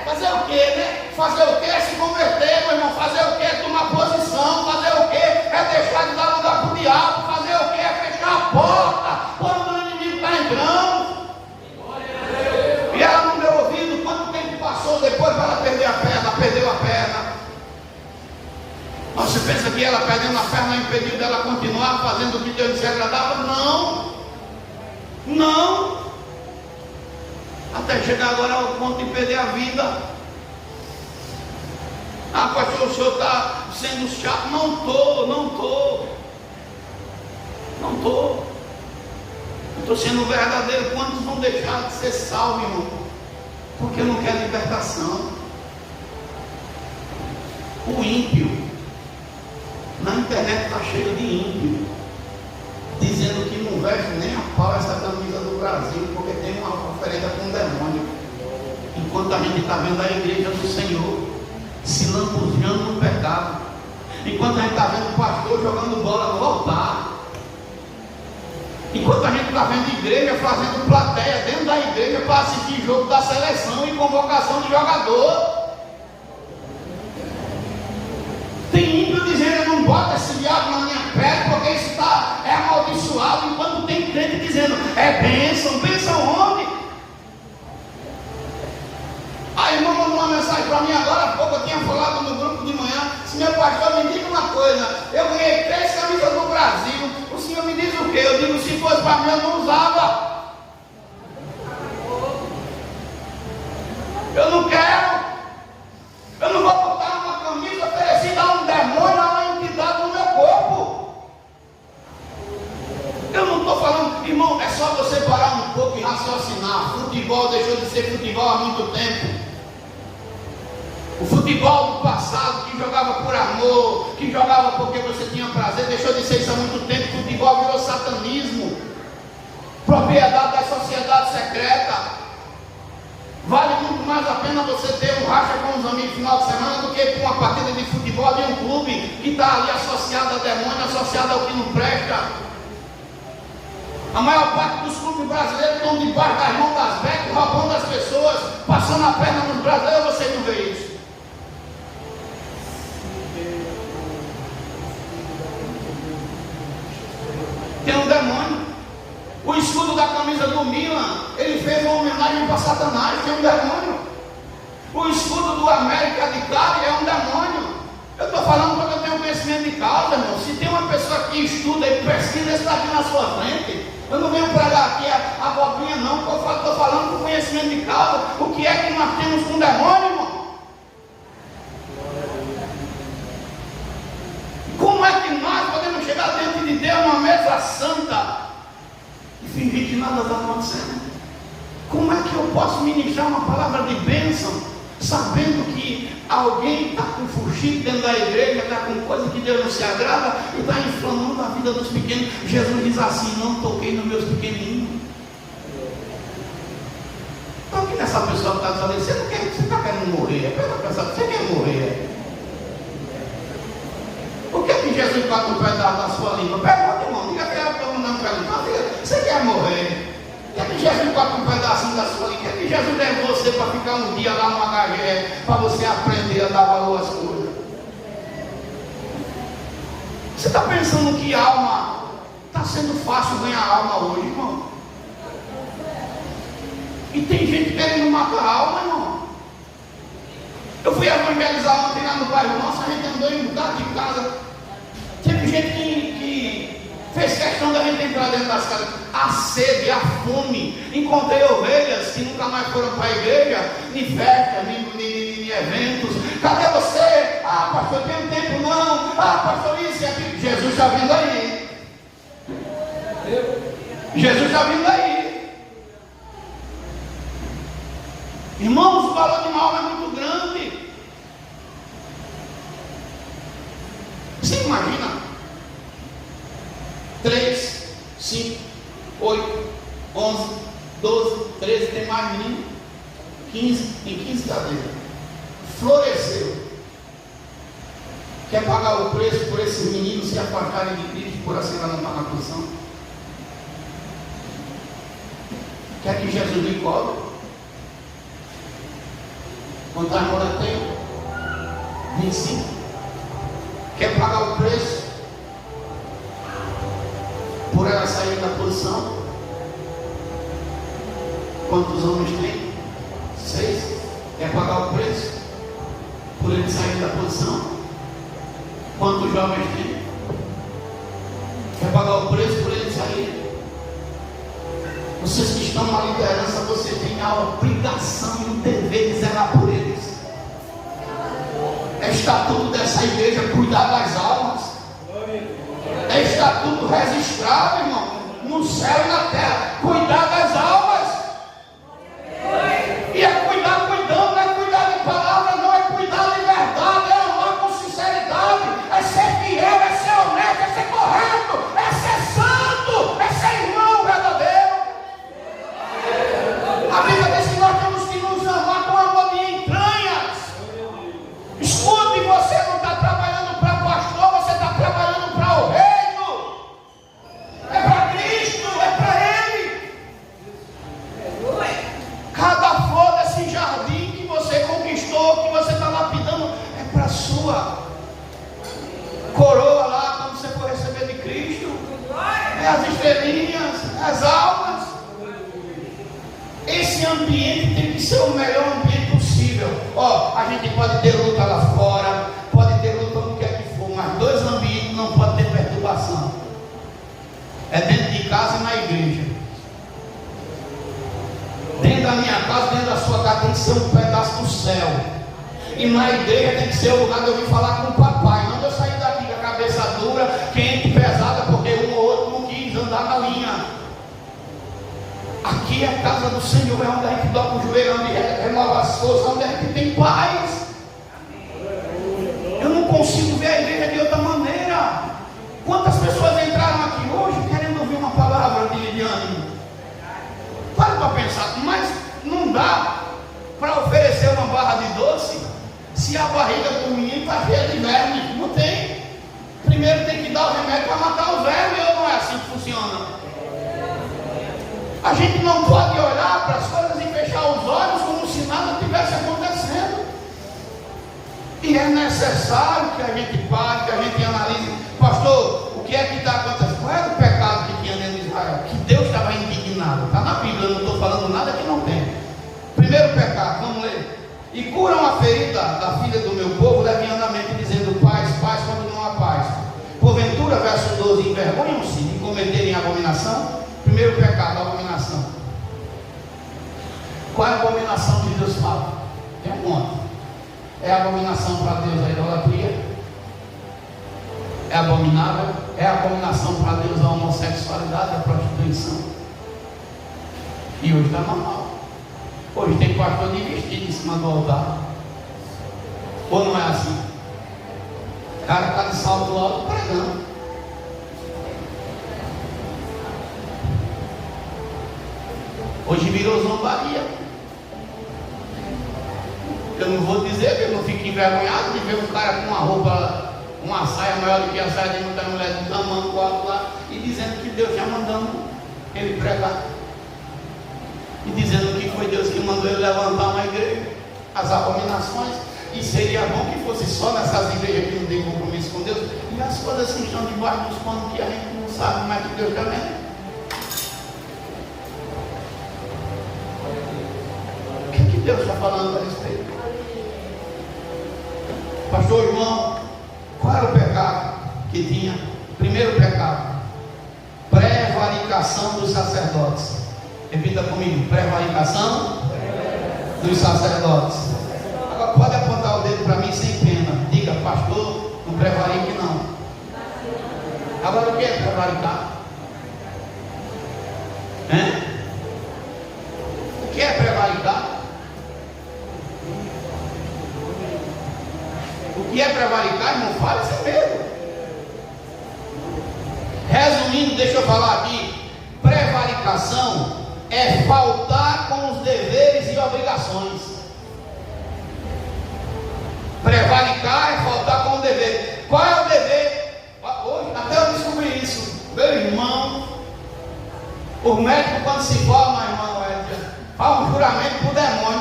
S2: Fazer o que, né? Fazer o que? Se converter, meu irmão. Fazer o que? Tomar posição. Fazer o que? É deixar de dar lugar para o diabo. Fazer o que? É fechar a porta quando o inimigo está entrando. E ela não deu ouvido. Quanto tempo passou depois para ela perder a perna? Perdeu a perna. Mas você pensa que ela perdendo a perna impediu dela continuar fazendo o que Deus lhe agradava? Não. Não. Até chegar agora ao ponto de perder a vida. Ah, pastor, o senhor está sendo chato. Não estou. Eu estou sendo verdadeiro. Quantos vão deixar de ser salvos, irmão? Porque não quer libertação. O ímpio, na internet está cheio de ímpio, dizendo que não veste nem a pau essa camisa do Brasil, porque tem uma oferenda com um demônio. Enquanto a gente está vendo a igreja do Senhor se lambujeando no pecado, enquanto a gente está vendo o pastor jogando bola no altar, enquanto a gente está vendo a igreja fazendo plateia dentro da igreja para assistir jogo da seleção e convocação de jogador. Tem ímpio dizendo: não bota esse diabo na minha pele, porque isso é amaldiçoado. Enquanto tem crente dizendo: é bênção. Bênção onde? A irmã mandou uma mensagem para mim agora há pouco. Eu tinha falado no grupo de manhã: se meu pastor me diga uma coisa, eu ganhei 3 camisas do Brasil, o senhor me diz o quê? Eu digo: se fosse para mim eu não usava. Eu não quero. Eu não vou botar uma camisa oferecida a um demônio, a uma entidade no meu corpo. Eu não estou falando, irmão, é só você parar um pouco e raciocinar. Futebol deixou de ser futebol há muito tempo. O futebol do passado, que jogava por amor, que jogava porque você tinha prazer, deixou de ser isso há muito tempo. O futebol virou satanismo, propriedade da sociedade secreta. Vale muito mais a pena você ter um racha com os amigos no final de semana do que com uma partida de futebol de um clube que está ali associado a demônio, associado ao que não presta. A maior parte dos clubes brasileiros estão debaixo das mãos das becas, roubando as pessoas, passando a perna nos brasileiros. Você não vê isso? Tem um demônio. Os escudo da camisa do Milan, ele fez uma homenagem para Satanás, que é um demônio. O escudo do América de Cali é um demônio. Eu estou falando porque eu tenho conhecimento de causa, irmão. Se tem uma pessoa que estuda e pesquisa, está aqui na sua frente. Eu não venho pregar aqui a abobrinha, não. Estou falando com conhecimento de causa. O que é que nós temos com o demônio, irmão? Como é que nós podemos chegar diante de Deus numa mesa santa e fingir que nada está acontecendo? Como é que eu posso ministrar uma palavra de bênção, sabendo que alguém está com fuxico dentro da igreja, está com coisa que Deus não se agrada e está inflamando a vida dos pequenos? Jesus diz assim: não toquei nos meus pequenininhos. Então, que nessa pessoa que está dizendo, você está querendo morrer? Você quer morrer? O que é que Jesus bate um pedaço da sua língua? Pergunta, irmão, diga que eu estou mandando perguntar. Você quer morrer? O que é que Jesus bate um pedacinho da sua língua? O que é que Jesus levou você para ficar um dia lá no HGE, para você aprender a dar valor às coisas? Você está pensando que alma está sendo fácil ganhar alma hoje, irmão? E tem gente querendo matar a alma, irmão. Eu fui evangelizar ontem lá no bairro nosso, a gente andou em um bocado de casa. Teve gente que fez questão da gente entrar dentro das casas. A sede, a fome. Encontrei ovelhas que nunca mais foram para a igreja, nem festa, nem eventos. Cadê você? Ah, pastor, tem tempo não. Ah, pastor, isso e aquilo. Jesus está vindo aí. Jesus está vindo aí. Irmãos, o valor de uma alma é muito grande. Você imagina 3, 5, 8, 11, 12, 13, tem mais menino, 15, tem 15 cadeiras. Floresceu. Quer pagar o preço por esses meninos se afastarem de Cristo por assim não estar na posição? Quer que Jesus lhe cobre? Quantas moras tem? 25. Quer pagar o preço por ela sair da posição? Quantos homens tem? 6. Quer pagar o preço por ele sair da posição? Quantos jovens tem? Quer pagar o preço por ele sair? Vocês que estão na liderança, você tem a obrigação e o dever de zelar por eles. É estatuto dessa igreja cuidar das almas. É estatuto registrado, irmão, no céu e na terra, cuidar das almas. E é cuidar cuidando, não é cuidar de palavra, não é cuidar de verdade, é amar com sinceridade, é ser fiel, é ser honesto, é ser correto, é ser santo, é ser irmão verdadeiro. A Bíblia diz que nós temos que nos amar com amor de entranhas. Escute, você não está trabalhando para pastor, você está trabalhando para o reino. É para Cristo, é para Ele. Cada flor desse jardim que você conquistou, que você está lapidando, é para a sua coroa lá, quando você for receber de Cristo. É as estrelinhas, as almas. Esse ambiente tem que ser o melhor ambiente possível. Ó, a gente pode ter luta lá fora, pode ter luta no que é que for, mas 2 ambientes não pode ter perturbação. É dentro de casa e na igreja. Dentro da minha casa, dentro da sua casa, tem que ser um pedaço do céu. E na igreja tem que ser o lugar de eu vir falar com o papai. Não de eu sair daqui com a cabeça dura, quente, pesada, porque um ou outro não quis andar na linha. Aqui é a casa do Senhor, é onde a gente dobra o joelho, onde renova as forças, onde a gente tem paz. Eu não consigo ver a igreja de outra maneira. Quantas pessoas entraram aqui hoje querendo ouvir uma palavra de ânimo? Para para pensar, mas não dá para oferecer uma barra de doce se a barriga do menino está cheia de vermes. Não tem. Primeiro tem que dar o remédio para matar os vermes, ou não é assim que funciona? A gente não pode olhar para as coisas e fechar os olhos como se nada estivesse acontecendo. E é necessário que a gente pare, que a gente analise. Pastor, o que é que está acontecendo? Qual é o pecado que tinha dentro de Israel? Que Deus estava impedindo
S3: curam a ferida da filha do meu povo, levianamente dizendo: paz, paz, quando não há paz. Porventura, verso 12, envergonham-se de cometerem abominação. Primeiro pecado, abominação. Qual é a abominação que Deus fala? Tem um monte. É abominação para Deus a idolatria. É abominável. É abominação para Deus a homossexualidade, a prostituição. E hoje está normal. Hoje tem pastor de vestido em cima do altar. Ou não é assim? O cara está de salto alto pregando. Hoje virou zombaria. Eu não vou dizer que eu não fico envergonhado de ver um cara com uma roupa, uma saia maior do que a saia de muita mulher de tamanho alto lá, e dizendo que Deus já mandando ele pregar. E dizendo que foi Deus que mandou ele levantar uma igreja. As abominações. E seria bom que fosse só nessas igrejas que não tem compromisso com Deus. E as coisas que estão debaixo dos panos que a gente não sabe, mas que Deus também. O que Deus está falando a respeito? Pastor João, qual era o pecado que tinha? Primeiro pecado: prevaricação dos sacerdotes. Repita comigo: prevaricação dos sacerdotes. Agora pode apontar o dedo para mim sem pena. Diga: pastor, não prevarique não. Agora o que é prevaricar? O que é prevaricar? O que é prevaricar? Não fale sem medo. Resumindo, deixa eu falar aqui. Prevaricação é faltar com os deveres e obrigações. Prevaricar é faltar com o dever. Qual é o dever? Hoje, até eu descobri isso. Meu irmão, o médico, quando se forma, irmão, faz um juramento para o demônio.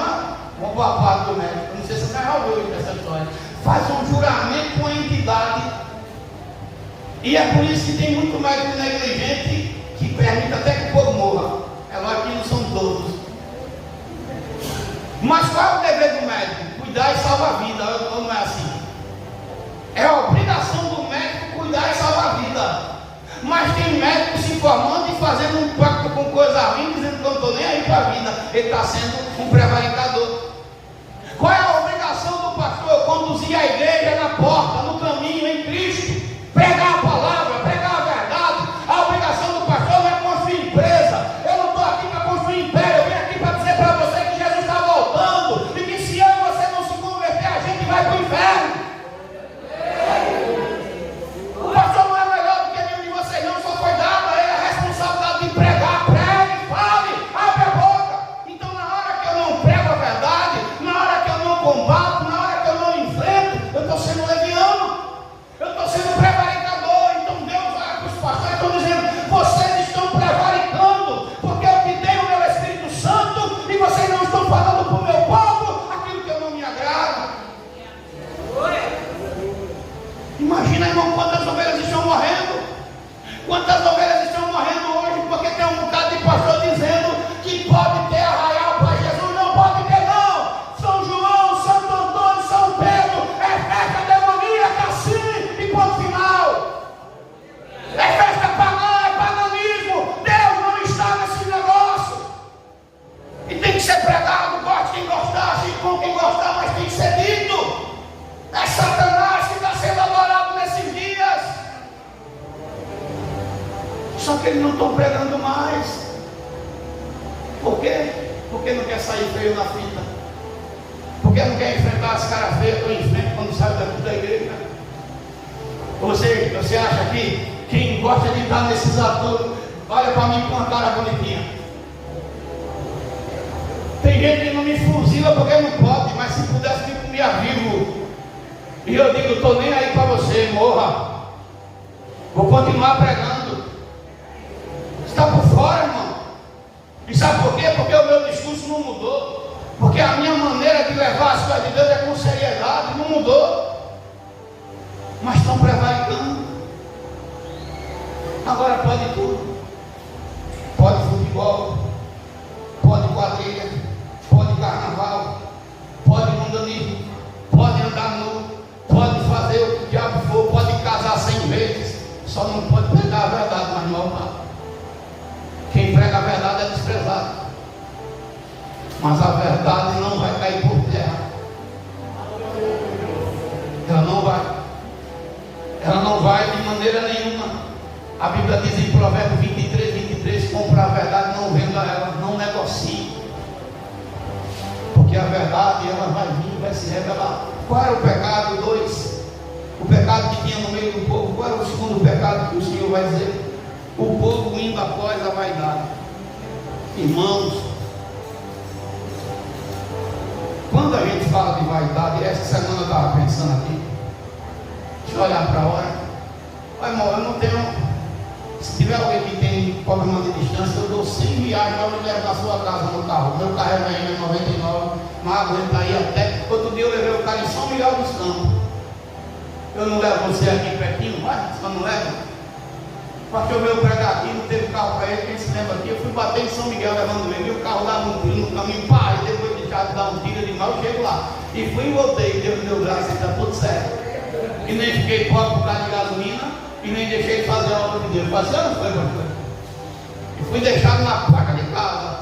S3: Uma boa parte do médico. Eu não sei se você já ouviu essa história. Faz um juramento com a entidade. E é por isso que tem muito médico negligente que permite até que o povo morra. É lógico que não são todos. Mas qual é o dever do médico? Cuidar e salvar a vida. Ou não é assim? É a obrigação do médico cuidar e salvar a vida. Mas tem médico se formando e fazendo um pacto com coisa ruim, dizendo que eu não estou nem aí para a vida. Ele está sendo um prevaricador. Qual é a obrigação do pastor? Conduzir a igreja na porta, no caminho, em Cristo. Pregar a palavra, pregar a verdade. A obrigação do pastor não é construir empresa. Eu não estou aqui para construir império. Eu vim aqui para dizer para você que Jesus está voltando. E que se eu e você não se converter, a gente vai para o inferno. O pastor não é melhor do que nenhum de vocês, não. Só foi dado a ele a responsabilidade de pregar. Pregue, fale, abre a boca. Então, na hora que eu não prego a verdade, na hora que eu não combato, na hora que eu não enfrento, eu estou sendo leviano. Eu estou sendo prevaricador. Então Deus vai para os pastores e estão dizendo: vocês estão prevaricando, porque eu te dei o meu Espírito Santo e vocês não estão falando para o meu povo aquilo que eu não me agrada. Imagina, irmão, quantas ovelhas estão morrendo. Quantas ovelhas estão morrendo hoje porque tem um bocado de pastor dizendo que pode ter arraial para Jesus. Não pode ter não. São João, Santo Antônio, São Pedro, é festa demoníaca assim, e ponto final. É festa pagã, é paganismo. Deus não está nesse negócio. E tem que ser pregado, goste quem gostar, se com quem gostar, mas tem que ser dito. É Satanás que está sendo adorado nesses dias. Só que eles não estão pregando mais. Por quê? Porque não quer sair feio na fita. Porque não quer enfrentar as caras feias que eu enfrento quando saio daqui da igreja. Você acha que quem gosta de estar nesses atores, olha para mim com uma cara bonitinha. Tem gente que não me fuzila porque não pode, mas se pudesse me comer vivo. E eu digo: estou nem aí para você, morra. Vou continuar pregando. Está por fora, irmão. E sabe por quê? Porque o meu discurso não mudou. Porque a minha maneira de levar as coisas de Deus é com seriedade, não mudou. Mas estão prevaricando. Agora pode tudo. Pode futebol, pode quadrilha, pode carnaval, pode mundanismo. bandido, pode andar nu, pode fazer o que o diabo for, pode casar 100 vezes, só não pode pregar a verdade mais no altar. Quem prega a verdade é desprezado, mas a verdade não vai cair por terra. Ela não vai de maneira nenhuma. A Bíblia diz em Provérbios 23, compra a verdade, não venda ela, não negocie, porque a verdade ela vai vir, vai se revelar. Qual era o pecado? 2, o pecado que tinha no meio do povo. Qual era o segundo pecado que o Senhor vai dizer? O povo indo após a vaidade. Irmãos, quando a gente fala de vaidade, essa semana eu estava pensando aqui, deixa eu olhar para a hora. Olha, irmão, eu não tenho. Se tiver alguém que tem problema de distância, eu dou 100 viagens para eu levar para sua casa no carro. Meu carro é ganhando 99, mas aguenta aí até. Outro dia eu levei o cara em São Miguel dos Campos. Eu não levo você aqui pertinho, vai? Só não leva? Para que eu veio pregar aqui, não teve carro para ele, quem se lembra aqui? Eu fui bater em São Miguel levando ele, e o carro dava um tiro no caminho, pá, e depois de dar um tiro de mal, eu chego lá. E fui e voltei, Deus me deu graça, está tudo certo. E nem fiquei pobre por causa de gasolina. E nem deixei de fazer a obra de Deus. Fazia ou não foi, pastor? E fui deixado na placa de casa.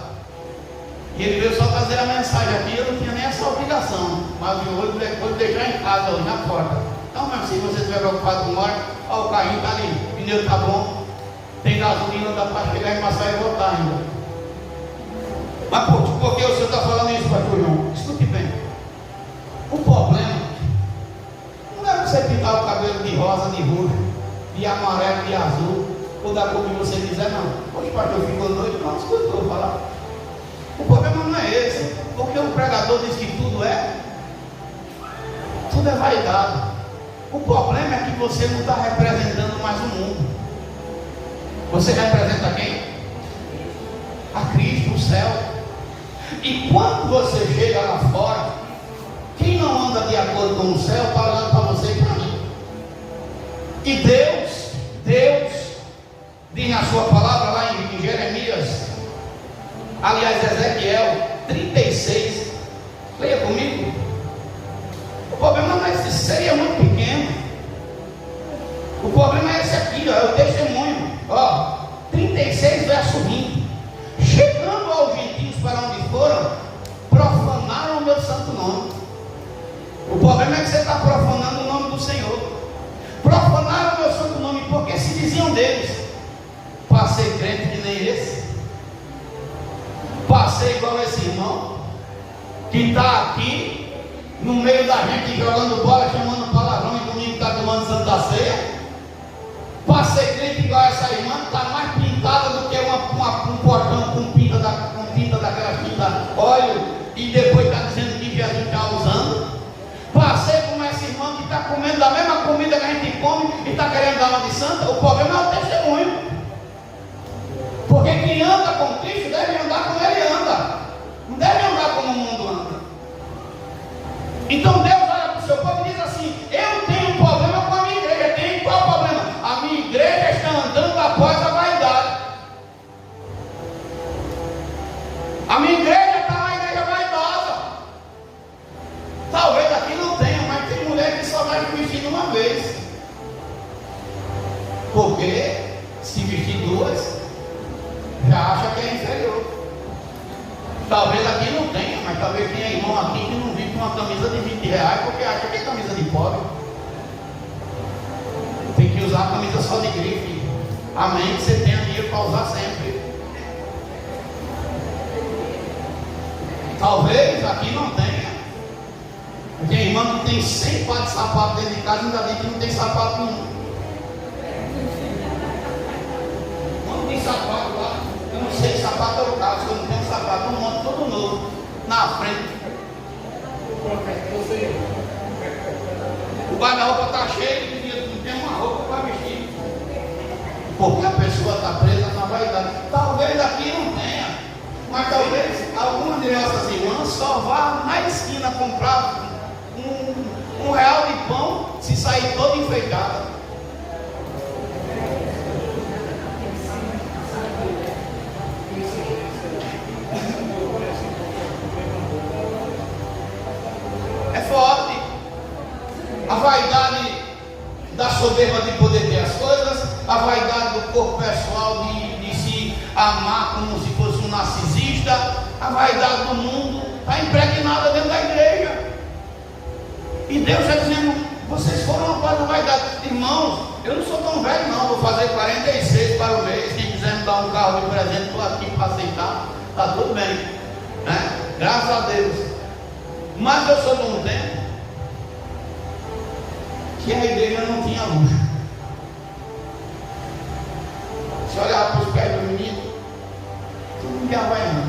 S3: E ele veio só fazer a mensagem aqui. Eu não tinha nem essa obrigação. Mas hoje depois de deixar em casa, hoje, na porta. Então, mesmo se você estiver preocupado com hora, ó, o carrinho está ali, o pneu está bom, tem gasolina, dá para chegar e passar e voltar ainda. Mas por que o senhor está falando isso, pastor João? Escute bem. O problema não é você pintar o cabelo de rosa, de roxo, de amarelo, de azul, ou da cor que você quiser, não. Hoje o pastor ficou doido, não escutou falar. O problema não é esse, porque o pregador diz que tudo é vaidade. O problema é que você não está representando mais o mundo. Você representa quem? A Cristo, o céu. E quando você chega lá fora, quem não anda de acordo com o céu está olhando para você e para mim. E Deus diz na sua palavra lá em Jeremias, aliás, Ezequiel 36, leia comigo. O problema não é esse, seria muito pequeno. O problema é esse aqui, ó, é o testemunho. Ó, 36, verso 20. Chegando aos gentios para onde foram, profanaram o meu santo nome. O problema é que você está profanando o nome do Senhor. Profanaram o meu santo nome, porque se diziam deles: para ser crente que nem esse, para ser igual esse irmão que está aqui no meio da gente jogando bola, chamando palavrão, e domingo está tomando Santa Ceia, para ser crente igual essa irmã, está mais pintada do que um portão com pinta daquela tinta óleo, e depois está dizendo que Jesus está usando. Para ser como essa irmã que está comendo da mesma comida que a gente come e está querendo dar uma de santa. O problema é o testemunho, porque quem anda com Cristo deve andar como ele anda, não deve andar como o mundo anda. Então Deus olha para o seu povo e diz assim: eu tenho um problema com a minha igreja. Tem qual problema? A minha igreja está andando após a vaidade. A minha igreja está uma igreja vaidosa. Talvez aqui não tenha, mas tem mulher que só vai vestir uma vez, porque se vestir duas já acha que é inferior. Talvez aqui não tenha, mas talvez tenha irmão aqui que não vive com uma camisa de 20 reais porque acha que é camisa de pobre. Tem que usar a camisa só de grife. Amém, que você tenha dinheiro para usar sempre. Talvez aqui não tenha. Tem irmão que tem 100 pares de sapato dentro de casa e ainda diz que não tem sapato nenhum. Quando tem sapato lá, eu não sei, sapato é o caso, eu não tenho sapato, um monte todo novo, na frente. O guarda-roupa está cheio e não tem uma roupa para vestir. Porque a pessoa está presa na vaidade. Talvez aqui não tenha, mas talvez algumas de nossas irmãs só vá na esquina comprar um real de pão se sair toda enfeitada. É A vaidade da soberba de poder ter as coisas, a vaidade do corpo pessoal de se amar como se fosse um narcisista, a vaidade do mundo está impregnada dentro da igreja. E Deus está dizendo: vocês foram para a vaidade. Irmãos, eu não sou tão velho não, vou fazer 46 para o mês. Quem quiser me dar um carro de presente, estou aqui para aceitar, está tudo bem, né? Graças a Deus. Mas eu sou de um tempo que a igreja não tinha luxo. Se olhar para os pés do menino, tudo de havaiana.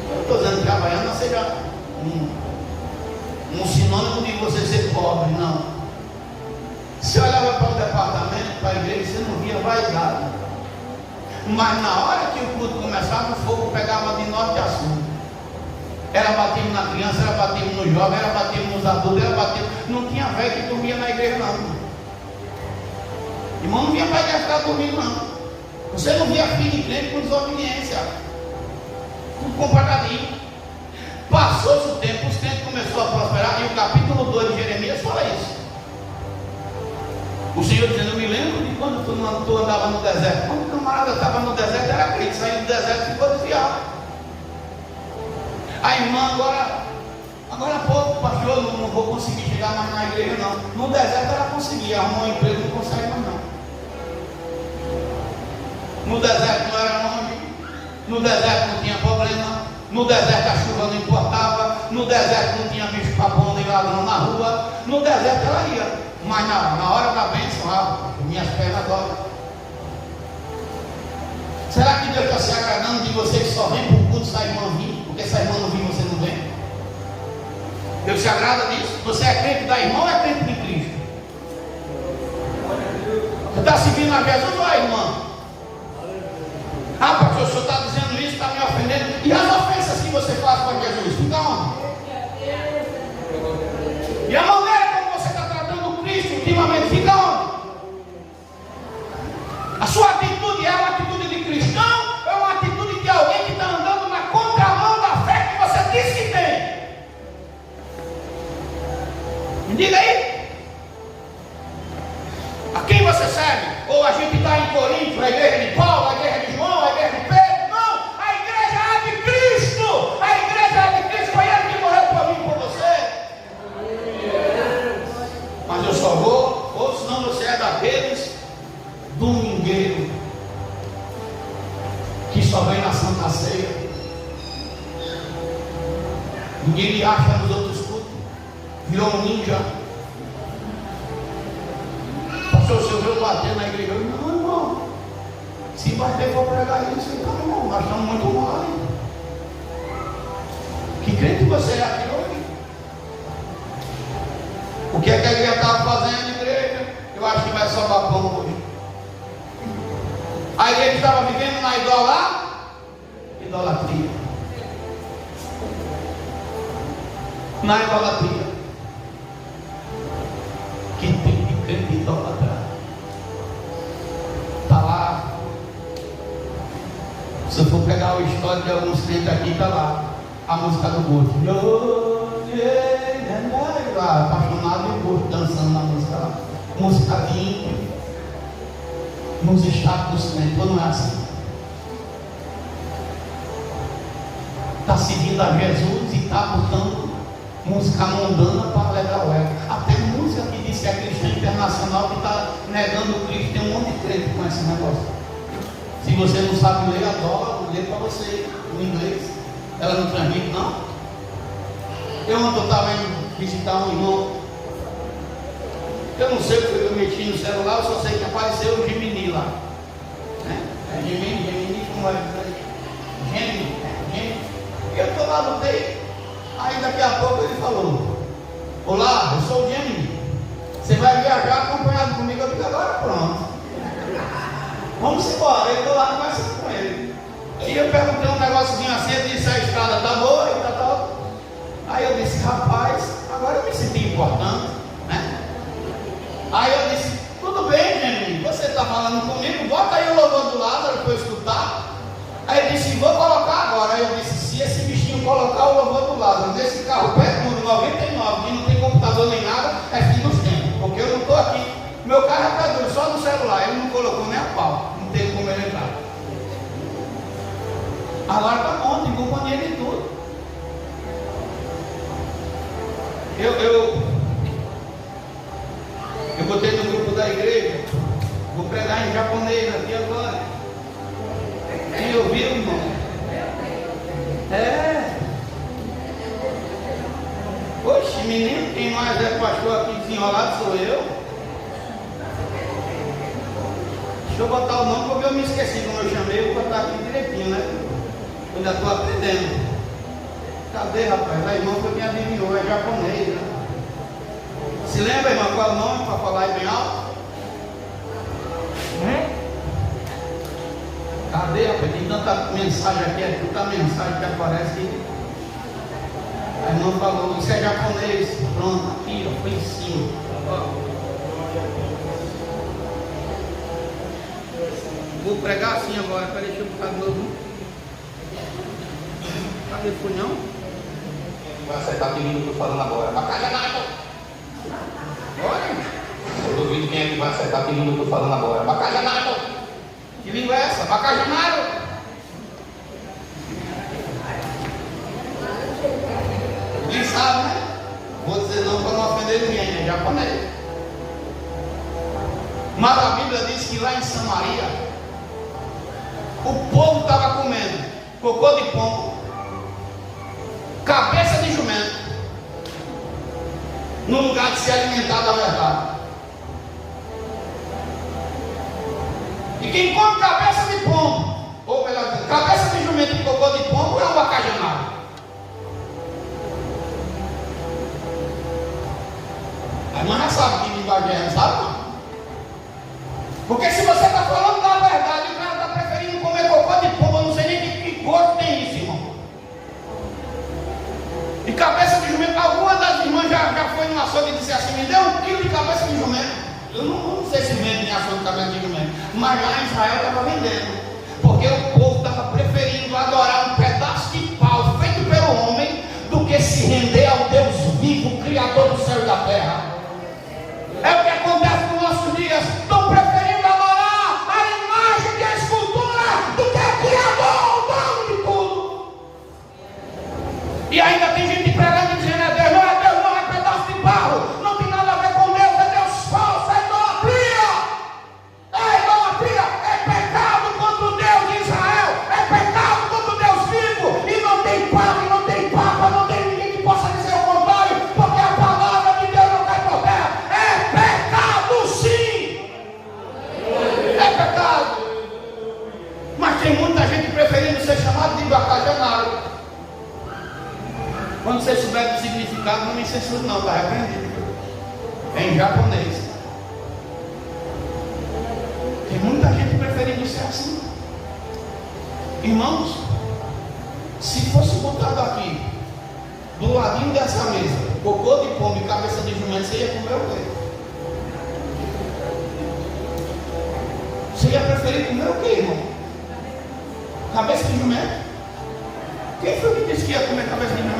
S3: Eu não estou dizendo que a havaiana seja um sinônimo de você ser pobre, não. Se olhava para o departamento, para a igreja, você não via vaidade. Mas na hora que o culto começava, o fogo pegava de norte a sul. Era batismo na criança, era batismo no jovem, era batismo nos adultos, era batismo. Não tinha velho que dormia na igreja, não. Irmão, não vinha para a igreja ficar dormindo, não. Você não via filho de crente com desobediência. Tudo compartilhadinho. Passou-se o tempo, os crentes começou a prosperar. E o capítulo 2 de Jeremias fala isso. O Senhor dizendo: eu me lembro de quando tu andava no deserto. Quando o camarada estava no deserto, era crente. Saiu do deserto e ficou desviado. A irmã agora há pouco, pastor, não vou conseguir chegar mais na igreja, não. No deserto ela conseguia, arrumou um emprego, não consegue mais, não. No deserto não era longe, no deserto não tinha problema, no deserto a chuva não importava, no deserto não tinha bicho papão nem ladrão na rua, no deserto ela ia, mas na hora da bênção, minhas pernas doem. Será que Deus está se agradando de você que só vem para o culto se a irmã vir? Porque se a irmã não vir, você não vem? Deus se agrada disso? Você é crente da irmã ou é crente de Cristo? Você está seguindo a Jesus ou a irmã? Ah, pastor, o senhor está dizendo isso, está me ofendendo. E as ofensas que você faz para Jesus? Fica onde? E a maneira como você está tratando Cristo ultimamente, fica onde? A sua atitude é uma atitude de cristão? É uma atitude de alguém que está andando na contramão da fé que você diz que tem? Me diga aí. A quem você serve? Ou a gente está em Corinto, a igreja de Paulo, a igreja de João, a igreja de Pedro? Não, a igreja é de Cristo. A igreja é de Cristo, foi Ele que morreu por mim e por você. Mas eu só vou, ou senão você é daqueles domingueiros que só vem na Santa Ceia. Ninguém lhe acha nos outros cultos. Virou um ninja. Pastor, se eu bater na igreja, eu digo: não, irmão. Se bater for pregar isso, então, irmão, nós estamos muito mole. Que crente você é aqui hoje? O que é que a igreja estava fazendo, igreja? Eu acho que vai sobrar pão hoje. A igreja estava vivendo na idolatria. Na idolatria. Que tem de crente idolatra? Está lá. Se eu for pegar o histórico de alguns crentes aqui, está lá. A música do gosto. Apaixonado e o gosto dançando na música lá. Música de ímpio. Nos estados dos crentes, ou não é assim? Está seguindo a Jesus e está botando música mundana para alegrar o ego. Até música que diz que é cristã internacional, que está negando o Cristo. Tem um monte de crente com esse negócio. Se você não sabe ler, adora, lê para você em inglês. Ela não transmite, não? Eu ontem estava indo visitar um irmão. Eu não sei porque eu mexi no celular, eu só sei que apareceu o Gemini lá. Né? É Gemini, como é? Gemini. Eu estou lá no meio. Aí daqui a pouco ele falou: olá, eu sou o Gemini. Você vai viajar acompanhado comigo? Eu digo: agora pronto. Vamos embora. Eu estou lá conversando com ele. E eu perguntei um negocinho assim, ele disse: a estrada está boa e tal. Aí eu disse: rapaz, agora eu me senti importante, né? Aí eu disse: tudo bem, Gemini, você está falando comigo, bota aí o louvor do Lázaro para eu escutar. Aí ele disse: vou colocar agora. Aí eu disse: se esse bichinho colocar o louvor do Lázaro nesse carro perto do 99, que não tem computador nem nada, carro é pedreiro, só no celular. Ele não colocou nem a pau. Não teve como ele entrar. Agora está bom, tem companhia de tudo. Eu botei no grupo da igreja. Vou pregar em japonês aqui agora. Quem ouviu, irmão? Oxe, menino, quem mais é pastor aqui desenrolado sou eu. Deixa eu botar o nome porque eu me esqueci como eu chamei. Vou botar aqui direitinho, né? Eu ainda estou aprendendo. Cadê, rapaz? A irmã foi quem adivinhou, é japonês, né? Se lembra, irmã, qual é o nome para falar aí bem alto? Cadê, rapaz? Tem tanta mensagem aqui, é tanta mensagem que aparece. A irmã falou, isso é japonês. Pronto, aqui, ó, foi em cima. Vou pregar assim agora, peraí, deixa eu botar de novo. Cadê o punhão?
S2: Vai acertar que língua eu estou falando agora. Bacajanado!
S3: Olha!
S2: Eu duvido quem é que vai acertar que língua eu estou falando agora. Bacajanado!
S3: Que língua é essa? Bacajanado! Ninguém sabe, né? Vou dizer não para não ofender ninguém, é japonês. Mas a Bíblia diz que lá em Samaria, o povo estava comendo cocô de pombo, cabeça de jumento, no lugar de se alimentar da verdade. E quem come cabeça de pombo, ou melhor, cabeça de jumento e cocô de pombo, é um bacajanado. A irmã já sabe que linguagem é, sabe não? Porque se você está falando da verdade e o cara está preferindo comer cocô de pombo, eu não sei nem que gosto tem isso, irmão. E cabeça de jumento, alguma das irmãs já foi no açougue e disse assim, me dê 1 quilo de cabeça de jumento. Eu não sei se vende em açougue de cabeça de jumento, mas lá em Israel estava vendendo. Porque o povo estava preferindo adorar um pedaço de pau feito pelo homem do que se render ao Deus vivo, Criador do céu e da terra. É o que acontece nos nossos dias. Estão preferindo adorar a imagem e a escultura do que o Criador, o dono de tudo. E ainda tem gente pregando e dizendo, é Deus não é pedaço de barro, não tem nada a ver com Deus, é Deus falso, é idolatria. É idolatria, é pecado contra o Deus de Israel, é pecado contra o Deus vivo. E não tem padre, não tem papa, não tem ninguém que possa dizer o contrário, porque a palavra de Deus não cai por terra. É pecado sim. É pecado. Mas tem muita gente preferindo ser chamado de bacajanado. Quando você souber do significado, não me censure não, está repreendido. É em japonês. Tem muita gente preferindo ser assim. Irmãos, se fosse botado aqui, do ladinho dessa mesa, cocô de pombo e cabeça de jumento, você ia comer o quê? Você ia preferir comer o quê, irmão? Cabeça de jumento? Quem foi que disse que ia comer cabeça de jumento?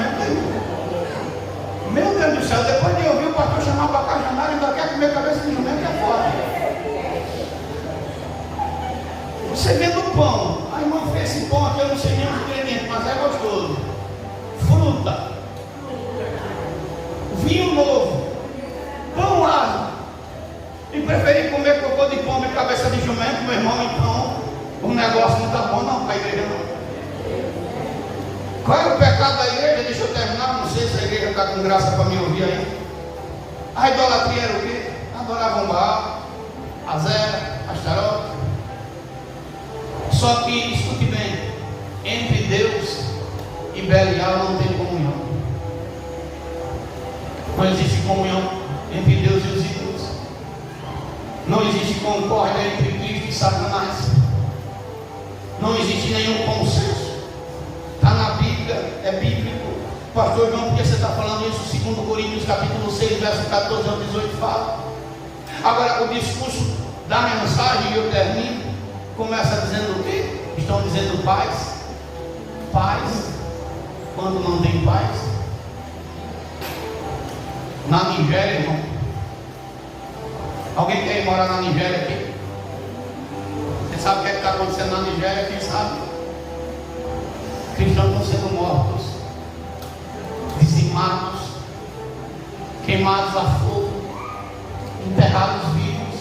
S3: Meu Deus do céu, depois de ouvir o pastor chamar bacajanado, ainda quer comer cabeça de jumento, é foda. Você vendo o pão, a irmã fez esse pão aqui, eu não sei nem os ingredientes, mas é gostoso. Fruta, vinho novo, pão raso, e preferir comer cocô de pombo e cabeça de jumento, meu irmão, então o negócio não está bom não para a igreja não. Qual é o pecado da igreja? Deixa eu terminar, não sei se a igreja está com graça para me ouvir aí. A idolatria era o quê? Adoravam Baal, Azera, Astarote. Só que, escute bem, entre Deus e Belial não tem comunhão. Não existe comunhão entre Deus e os ídolos. Não existe concórdia entre Cristo e Satanás. Não existe nenhum consenso. Está na Bíblia, é bíblico. Pastor João, por que você está falando isso? 2 Coríntios capítulo 6, verso 14 ao 18 fala. Agora, o discurso da mensagem, e eu termino, começa dizendo o quê? Estão dizendo paz. Paz, quando não tem paz. Na Nigéria, irmão, Alguém quer ir morar na Nigéria aqui? Você sabe o que está acontecendo na Nigéria? Quem sabe? Cristãos estão sendo mortos, dizimados, queimados a fogo, enterrados vivos.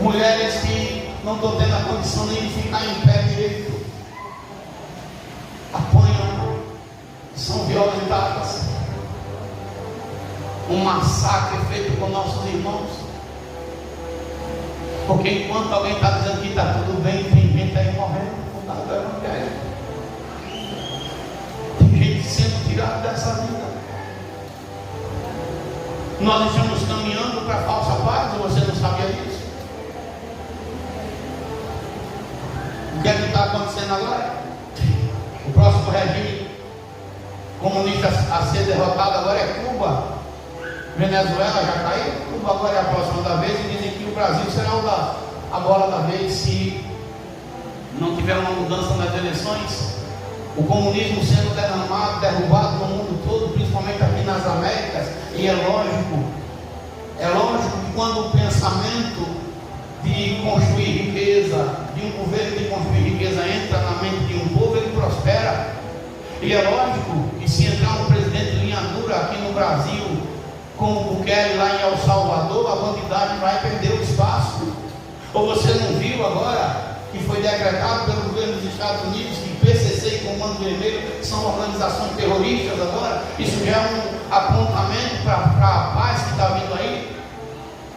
S3: Mulheres que não estão tendo a condição nem de ficar em pé direito, apanham, são violentadas. Um massacre feito com nossos irmãos. Porque enquanto alguém está dizendo que está tudo bem, tem gente aí morrendo por causa do Evangelho. Tem gente sendo tirada dessa vida. Nós estamos caminhando para a falsa paz, ou você não sabia disso? O que é que está acontecendo agora? O próximo regime comunista a ser derrotado agora é Cuba. Venezuela já caiu, Cuba agora é a próxima da vez, e dizem que o Brasil será a bola da vez se não tiver uma mudança nas eleições. O comunismo sendo derrubado no mundo todo, principalmente aqui nas Américas. E é lógico que quando o pensamento de construir riqueza, de um governo de construir riqueza entra na mente de um povo, ele prospera. E é lógico que se entrar um presidente de linha dura aqui no Brasil, como o Bukele lá em El Salvador, a bandidagem vai perder o espaço. Ou você não viu agora que foi decretado pelo governo dos Estados Unidos que PCC e Comando Vermelho são organizações terroristas agora? Isso já é um apontamento para a paz que está vindo aí.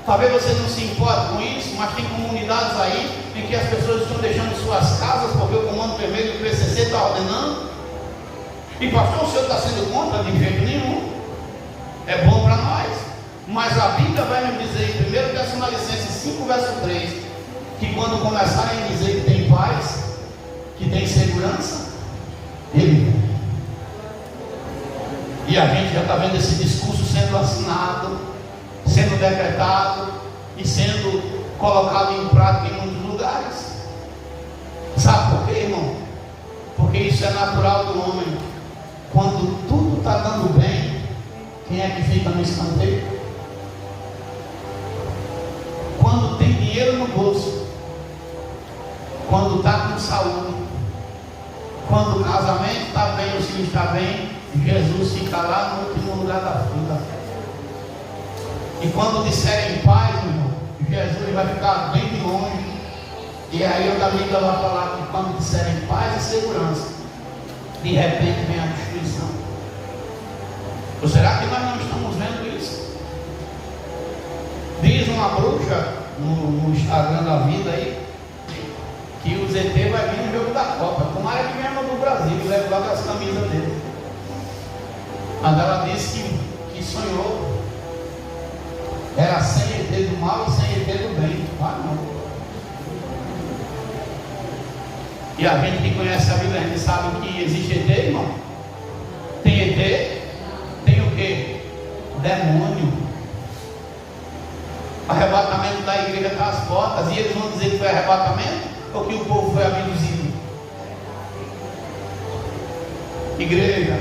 S3: Talvez você não se importe com isso, mas tem comunidades aí em que as pessoas estão deixando suas casas porque o Comando Vermelho e o PCC está ordenando. E pastor, o senhor está sendo contra? De jeito nenhum. É bom para nós. Mas a Bíblia vai nos dizer em 1 Tessalonicenses 5, verso 3, que quando começarem a dizer que tem paz, que tem segurança, ele vem. E a gente já está vendo esse discurso sendo assinado, sendo decretado e sendo colocado em prática em muitos lugares. Sabe por quê, irmão? Porque isso é natural do homem. Quando tudo está dando bem, quem é que fica no escanteio? Quando tem dinheiro no bolso, quando está com saúde, quando o casamento está bem, os filhos estão bem, Jesus fica lá no último lugar da fila. E quando disserem paz, meu irmão, Jesus vai ficar bem de longe. E aí outra amiga vai falar que quando disserem paz e segurança, de repente vem a destruição. Ou será que nós não estamos vendo isso? Diz uma bruxa no Instagram da vida aí que o ZT vai vir no jogo da Copa. Tomara que venha no Brasil e leve logo as camisas dele. Mas ela disse que sonhou. Era sem ET do mal e sem ET do bem. Ah, não. E a gente que conhece a Bíblia, a gente sabe que existe ET, irmão. Tem ET, tem o quê? Demônio. Arrebatamento da igreja está às portas. E eles vão dizer que foi arrebatamento ou que o povo foi abduzido? Igreja,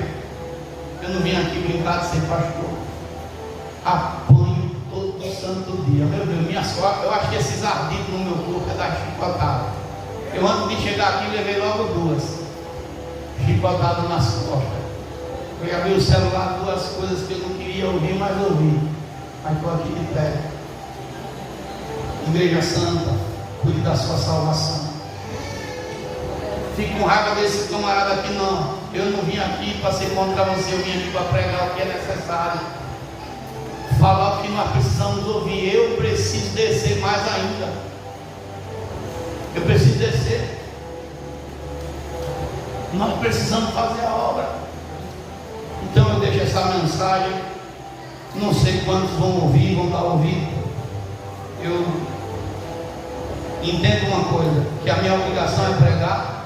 S3: eu não vim aqui brincar de ser pastor. Apanho todo santo dia. Meu Deus, minha sorte, eu acho que esses ardidos no meu corpo é da chicotada. Eu antes de chegar aqui levei logo 2 chicotadas nas costas. Eu abri o celular, 2 coisas que eu não queria ouvir, mas ouvi. Mas estou aqui de pé. Igreja Santa, cuide da sua salvação. Fique com raiva desse camarada aqui, não. Eu não vim aqui para ser contra você, eu vim aqui para pregar o que é necessário. Falar o que nós precisamos ouvir. Eu preciso descer mais ainda. Eu preciso descer. Nós precisamos fazer a obra. Então eu deixo essa mensagem. Não sei quantos vão ouvir, vão estar ouvindo. Eu entendo uma coisa, que a minha obrigação é pregar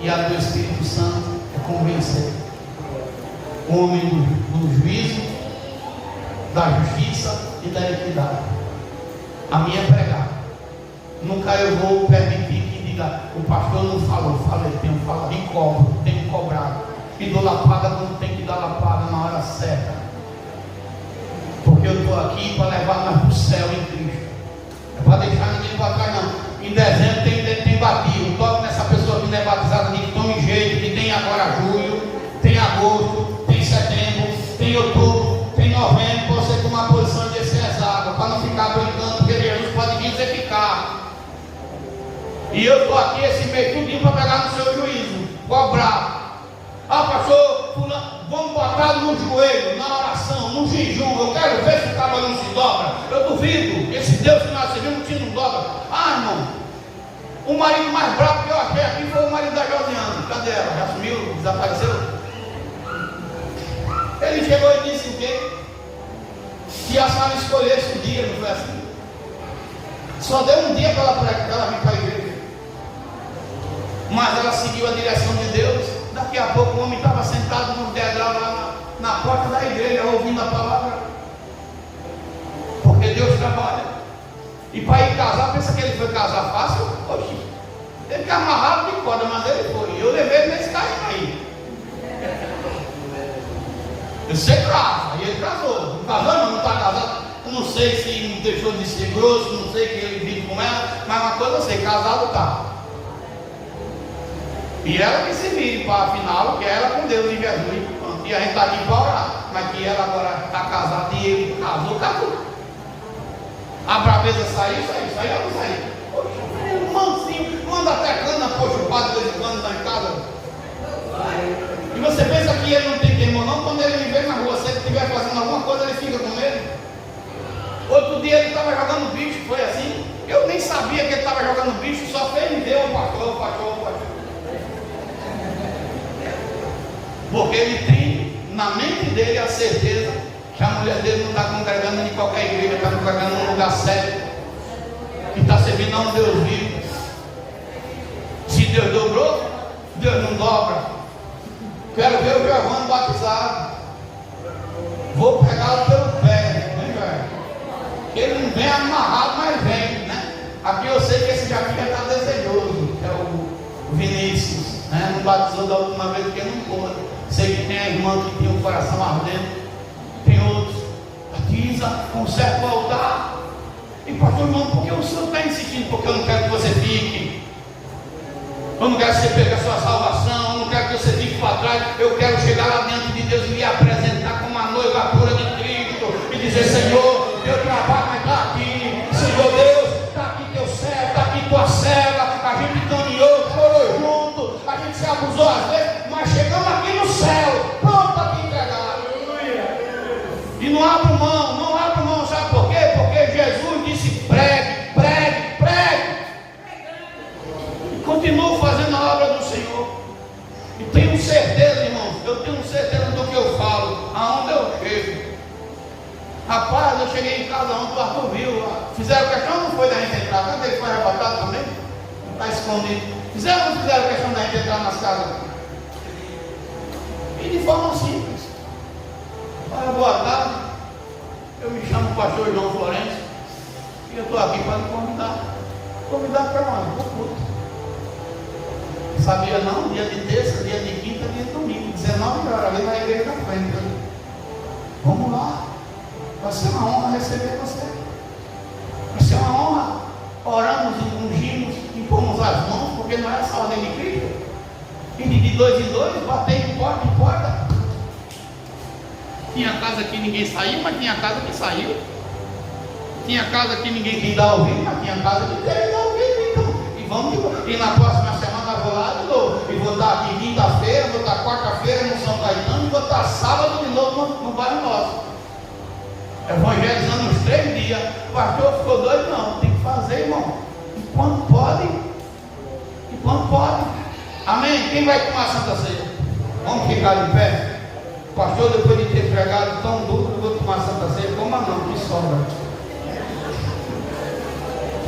S3: e a do Espírito Santo é convencer o homem do juízo, da justiça e da equidade. A minha é pregar. Nunca eu vou permitir que diga, o pastor não falou, falei, tenho falado e cobro, tenho cobrado e dou lapada quando tem que dar lapada na hora certa, porque eu estou aqui eu estou aqui esse mês tudinho para pegar no seu juízo, cobrar. Ah, pastor, vamos botar no joelho, na oração, no jejum. Eu quero ver se o cara não se dobra. Eu duvido. Esse Deus que nós servimos não dobra. Ah, irmão, o marido mais bravo que eu achei aqui foi o marido da Josiane. Cadê ela? Já sumiu? Desapareceu? Ele chegou e disse o quê? Que a senhora escolhesse o dia, não foi assim? Só deu um dia para ela vir para a igreja. Mas ela seguiu a direção de Deus. Daqui a pouco o homem estava sentado no degrau lá na porta da igreja, ouvindo a palavra. Porque Deus trabalha. E para ir casar, pensa que ele foi casar fácil? Oxi, ele fica amarrado de corda, mas ele foi. Eu levei ele nesse carrinho aí. Eu sei claro, aí ele casou. Não casou, não está casado. Eu não sei se não deixou de ser grosso, não sei que ele vive com ela, mas uma coisa eu sei, casado está. E ela que se vire para afinal, que ela com Deus em Jesus. E a gente está aqui para orar. Mas que ela agora está casada e ele casou. A braveza saiu, ela não saiu. Poxa, mansinho, não anda até cana, poxa, o padre de vez em quando está em casa. E você pensa que ele não tem temor, não? Quando ele me vê na rua, se ele estiver fazendo alguma coisa, ele fica com ele. Outro dia ele estava jogando bicho, foi assim. Eu nem sabia que ele estava jogando bicho, só fez me ver o pastor. Porque ele tem na mente dele a certeza que a mulher dele não está congregando em qualquer igreja, está congregando num lugar sério, que está servindo a um Deus vivo. Se Deus dobrou, Deus não dobra. Quero ver o Giovanni batizado. Vou pegá-lo pelo pé, né, velho? Ele não vem amarrado, mas vem, né? Aqui eu sei que esse já está desejoso, que é o Vinícius, né? Não batizou da última vez porque não pôde. Sei que tem a irmã que tem o coração ardendo, tem outros, batiza, conserta o altar. E pastor, irmão, por que o senhor está insistindo? Porque eu não quero que você fique. Eu não quero que você perca a sua salvação, eu não quero que você fique para trás. Eu quero chegar lá diante de Deus e me apresentar como uma noiva pura de Cristo e dizer: Senhor, meu trabalho está aqui. Senhor Deus, está aqui teu servo, está aqui tua serva. A gente caminhou, chorou junto, a gente se abusou às vezes, mas chegamos aqui no céu, pronto para te entregar. E não abro mão, sabe por quê? Porque Jesus disse: pregue. E continuo fazendo a obra do Senhor. E tenho certeza, irmãos, eu tenho certeza do que eu falo, aonde eu chego. Rapaz, eu cheguei em casa ontem, o Arthur viu. Fizeram questão, não foi da gente entrar? Quando ele foi arrebatado também? Está escondido. Fizeram ou não fizeram questão da gente entrar nas casas? E de forma simples. Olha, boa tarde. Eu me chamo o pastor João Florencio. E eu estou aqui para lhe convidar. Convidar para onde? Para o culto. Sabia não? Dia de terça, dia de quinta, dia de domingo. 19 horas ali na igreja da frente. Vamos lá. Vai ser uma honra receber você. Vai ser uma honra. Oramos, ungimos, impomos as mãos, porque não é essa ordem de Cristo. E de 2 em 2, bater de porta em porta. Tinha casa que ninguém saiu, mas tinha casa que saiu. Tinha casa que ninguém quis dar ouvido, mas tinha casa que teve dar ouvido. Então, e vamos de novo. E na próxima semana eu vou lá de novo. E vou estar aqui quinta-feira, vou estar quarta-feira no São Caetano, e vou estar sábado de novo no bairro nosso. Evangelizando uns 3 dias. O pastor ficou doido? Não, tem que fazer, irmão. Enquanto pode. Amém? Quem vai tomar a Santa Ceia? Vamos ficar de pé? Pastor, depois de ter pregado tão duro, eu vou tomar a Santa Ceia. Coma não, que sobra.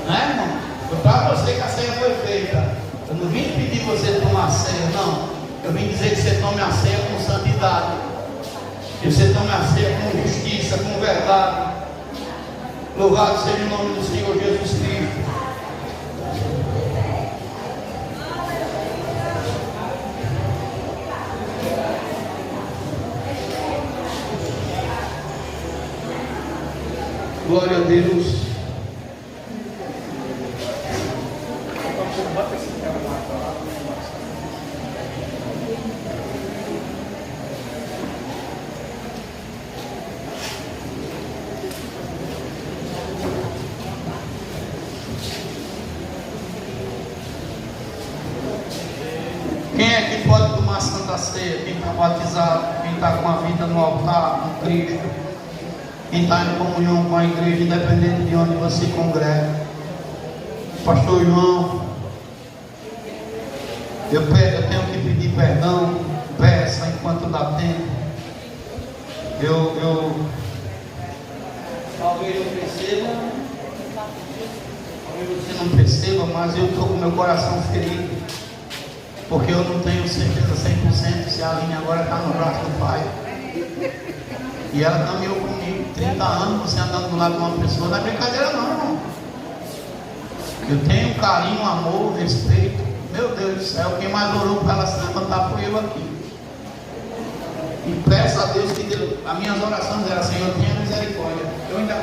S3: Né, irmão? Para você que a ceia foi feita. Eu não vim pedir você tomar a ceia, não. Eu vim dizer que você tome a ceia com santidade. Que você tome a ceia com justiça, com verdade. Louvado seja o nome do Senhor Jesus Cristo. Glória a Deus.
S2: ceia, quem está batizado, quem está com a vida no altar, no Cristo, quem está em comunhão com a igreja, independente de onde você congrega. Pastor João, eu tenho que pedir perdão, peça enquanto dá tempo. Talvez eu perceba, talvez você não perceba, mas eu estou com meu coração ferido, porque eu não tenho certeza 100% se a Aline agora está no braço do Pai. E ela caminhou comigo 30 anos, você andando do lado de uma pessoa, não é brincadeira não, irmão. Eu tenho carinho, amor, respeito. Meu Deus do céu, quem mais orou para ela se levantar foi eu aqui. E peço a Deus que Deus, as minhas orações eram: Senhor, tenha misericórdia. Eu ainda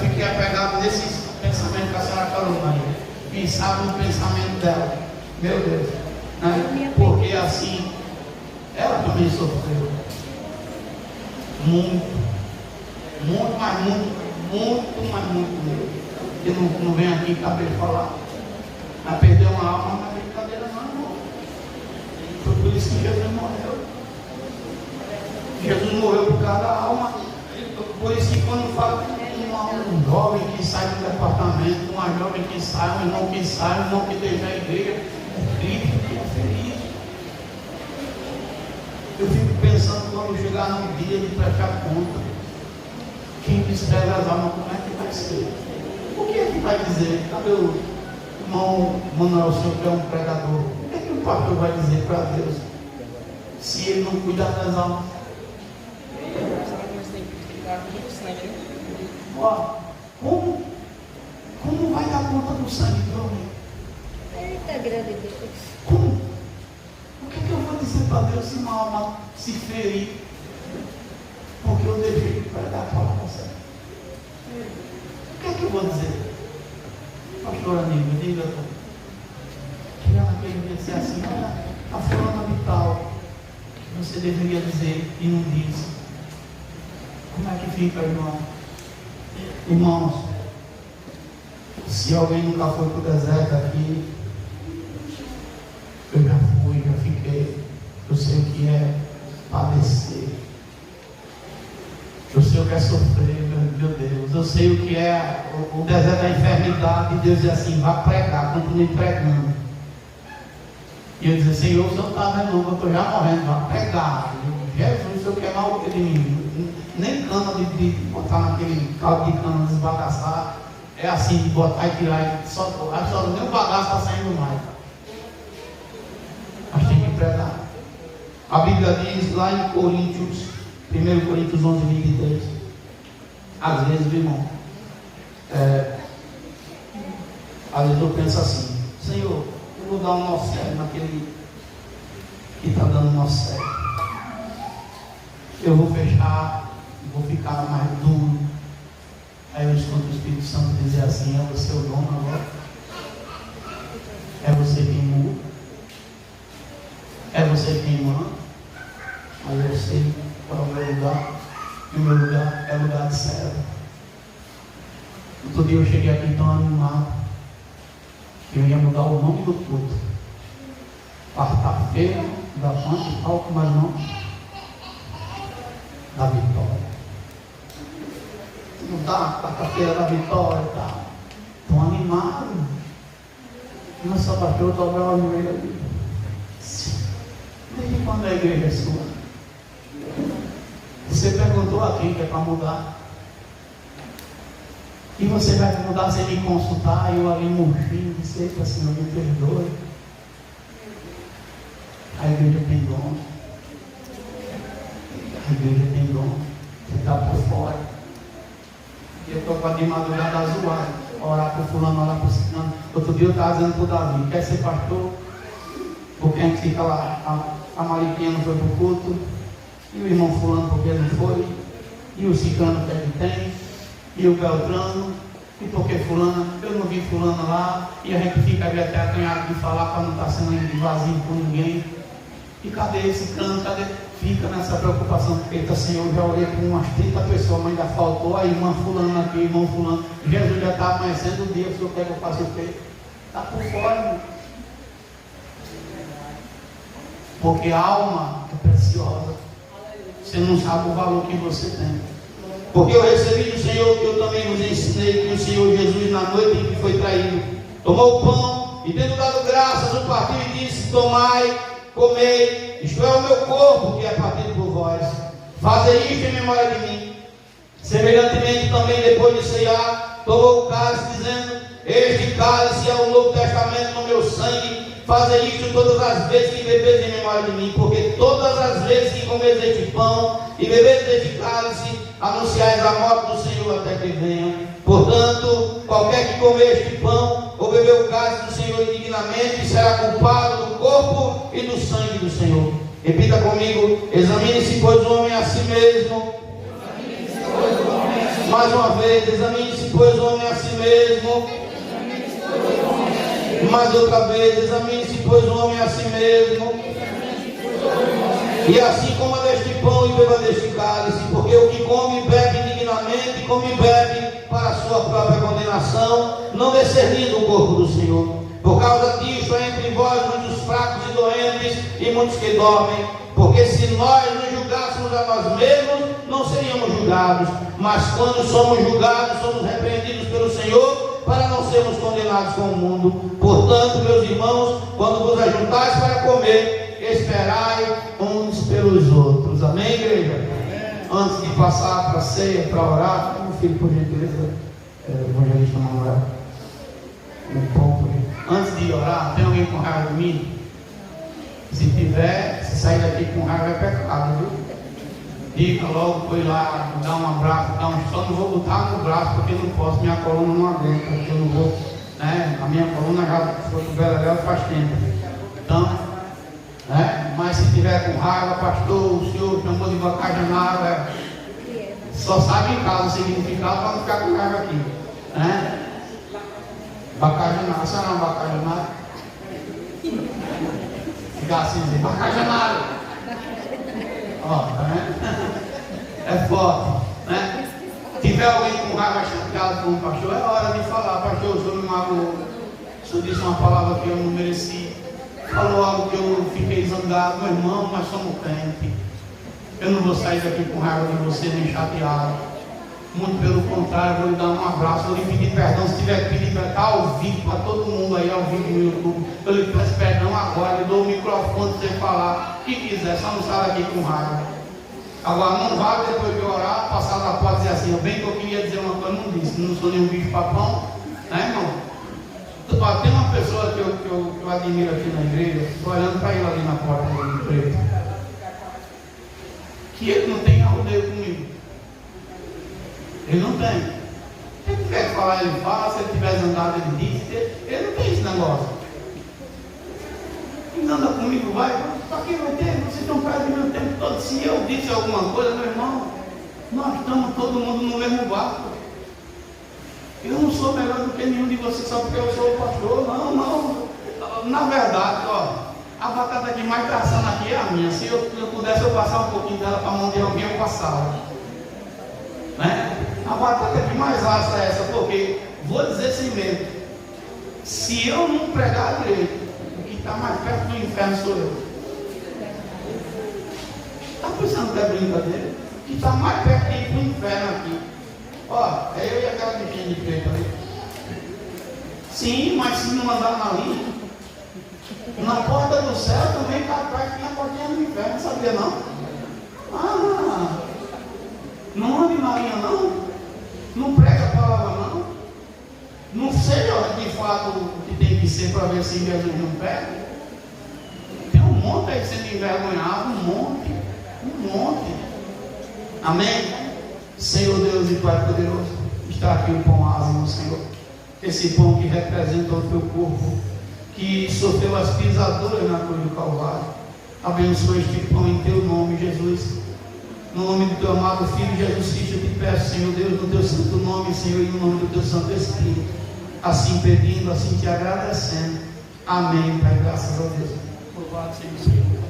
S2: fiquei apegado nesses pensamentos que a senhora falou, Maria. Quem sabe no pensamento dela, meu Deus, né? Porque assim, ela também sofreu muito, mas muito mesmo. Que não vem aqui caber falar. Ela perdeu uma alma, não é brincadeira não, irmão. Foi por isso que Jesus morreu. Jesus morreu por cada alma. Por isso que quando fala um jovem que sai do departamento, uma jovem que sai, um irmão que sai, um irmão que deixa a igreja, é triste, é feliz. Eu fico pensando quando chegar no dia de prestar conta, quem descreve as almas, como é que vai ser? O que é que vai dizer? Cadê o irmão Manuel, o senhor que é um pregador? O que é que o pastor vai dizer para Deus se ele não cuidar das almas? Ó, como vai dar conta do sangue do homem?
S4: Eita, grande Deus.
S2: Como? O que eu vou dizer para Deus se uma alma se ferir? Porque eu deixei de pregar a palavra certa. O que eu vou dizer? Pastor amigo, diga que naquele dia dizer assim: olha, a fulana vital, você deveria dizer e não disse. Como é que fica, irmão? Irmãos, se alguém nunca foi para o deserto aqui, eu já fui, já fiquei. Eu sei o que é padecer. Eu sei o que é sofrer, meu Deus. Eu sei o que é o deserto da enfermidade. E Deus diz assim: vá pregar, continue pregando. E eu dizia: Senhor, o Senhor está vendo, eu estou já morrendo, vá pregar. Jesus, o Senhor quer mal de mim. Nem cana de botar naquele caldo de cana, desbagaçar. É assim, de botar e tirar. Só nem o bagaço está saindo mais. Mas tem que pregar. A Bíblia diz lá em Coríntios, 1 Coríntios 11, 23. Às vezes, meu irmão, às vezes eu penso assim: Senhor, eu vou dar um nó cego naquele que está dando nó cego. Eu vou fechar, vou ficar mais duro. Aí eu escuto o Espírito Santo dizer assim: é você o dono agora? É você quem muda? É você quem manda? Mas eu sei qual é o meu lugar. E o meu lugar é o lugar de servo. Outro dia eu cheguei aqui tão animado que eu ia mudar o nome do culto. Quarta-feira da Fonte, tal, mas não da Vitória. Mudar quarta-feira da Vitória e tal. Tão animado. Nossa, pastor, dobrar o joelho ali. Desde quando a igreja é sua? Você perguntou a quem que é para mudar. E você vai mudar sem me consultar. Eu ali murchinho, disse: eita, Senhor, me perdoe. A igreja tem dom. A igreja tem dom. Você está por fora. E eu estou com a de madrugada zoada. Orar por fulano, orar por ciclano. Outro dia eu estava dizendo para o Davi: quer ser pastor? Porque a gente fica lá. A Mariquinha não foi para o culto. E o irmão fulano porque não foi. E o ciclano que ele tem. E o Beltrano. E porque fulano, eu não vi fulano lá. E a gente fica ali até acanhado de falar para não estar sendo invasivo com ninguém. E cadê esse cano? Cadê? Fica nessa preocupação. Eita, Senhor, eu já orei com umas 30 pessoas, mas ainda faltou a irmã fulano aqui, irmão fulano. Jesus já está amanhecendo o dia, o Senhor quer que eu faça o quê? Está por fora, irmão. Porque a alma é preciosa.
S3: Você não sabe o valor que você tem. Porque eu recebi do Senhor, que eu também vos ensinei, que o Senhor Jesus, na noite em que foi traído, tomou o pão e, tendo dado graças, o partiu e disse: tomai, comei, isto é o meu corpo que é partido por vós. Fazei isto em memória de mim. Semelhantemente também, depois de ceiar, tomou o cálice, dizendo: este cálice é o novo testamento no meu sangue. Fazei isto todas as vezes que bebeis em memória de mim, porque todas as vezes que comeis este pão e bebeis este cálice, anunciais a morte do Senhor até que venha. Portanto, qualquer que comer este pão ou beber o cálice do Senhor indignamente, será culpado do corpo e do sangue do Senhor. Repita comigo: examine-se, pois, o homem a si mesmo. Mais uma vez: examine-se, pois, o homem a si mesmo. Mais outra vez: examine-se, pois, o homem a si mesmo. E assim coma deste pão e beba deste cálice, porque o que come e bebe indignamente, come e bebe para a sua própria condenação, não discernindo o corpo do Senhor. Por causa disto, há entre vós muitos fracos e doentes, e muitos que dormem. Porque se nós nos julgássemos a nós mesmos, não seríamos julgados. Mas quando somos julgados, somos repreendidos pelo Senhor, para não sermos condenados com o mundo. Portanto, meus irmãos, quando vos ajuntais para comer, esperai uns pelos outros. Amém, igreja? Amém. Antes de passar para a ceia, para orar, meu filho, por gentileza, evangelista Manuel, um pouco. Antes de orar, tem alguém com raiva de mim? Se tiver, se sair daqui com raiva é pecado, viu? Diga logo, foi lá, dá um abraço, só não vou botar no braço porque eu não posso, minha coluna não aguenta, porque eu não vou, né? A minha coluna já foi pro Bela faz tempo. Então, né? Mas se tiver com raiva, pastor, o senhor chamou de bacajanada, só sabe em casa o significado para não ficar com raiva aqui, né? Bacajanada, sabe não, bacajanada? Ficar assim, dizer, bacajanada. Ó, né? É forte, né? Se tiver alguém com raiva chateado com o pastor, é hora de falar: pastor, o senhor me magoou, o senhor disse uma palavra que eu não mereci, falou algo que eu fiquei zangado. Meu irmão, nós somos crentes, eu não vou sair daqui com raiva de você nem chateado, muito pelo contrário, vou lhe dar um abraço, vou lhe pedir perdão. Se tiver que pedir perdão, ao vivo, para todo mundo aí ao vivo no YouTube, eu lhe peço perdão agora, eu dou o microfone para você falar o que quiser, só não sai daqui com raiva. Agora não vale depois de orar, passar da porta e dizer assim: bem que eu queria dizer uma coisa, não disse, não sou nenhum bicho papão, né, irmão? Tem uma pessoa que eu admiro aqui na igreja, estou olhando para ele ali na porta do preto, que ele não tem arrodeio comigo. Ele não tem. Se ele tiver que falar, ele fala. Se ele tiver zangado, ele diz. Ele não tem esse negócio. Quem anda comigo vai, para que vai ter? Vocês estão perdendo meu tempo todo. Se eu disse alguma coisa, meu irmão, nós estamos todo mundo no mesmo barco. Eu não sou melhor do que nenhum de vocês só porque eu sou o pastor. Não. Na verdade, ó, a batata que mais está assando aqui é a minha. Se eu pudesse eu passar um pouquinho dela para a mão de alguém, eu passava. Né? A batata que mais assa é essa, porque, vou dizer assim mesmo, se eu não pregar direito, o que está mais perto do inferno sou eu. Está pensando que é brincadeira? O que está mais perto de ir para o inferno aqui? Ó, é eu e aquela bichinha de preto ali. Sim, mas se não andar na linha, na porta do céu também está atrás que na portinha do inferno, sabia não? Não ande na linha não prega a palavra não seja de fato o que tem que ser para ver se Jesus não pega. Tem um monte aí sendo envergonhado, um monte. Amém? Senhor Deus e Pai poderoso, está aqui o pão ázimo, Senhor, esse pão que representa o teu corpo, que sofreu as pisaduras na cruz do Calvário. Abençoa este pão em teu nome, Jesus. No nome do teu amado Filho Jesus Cristo, eu te peço, Senhor Deus, no teu santo nome, Senhor, e no nome do teu Santo Espírito, assim pedindo, assim te agradecendo. Amém, Pai, graças a Deus. Louvado seja o Senhor.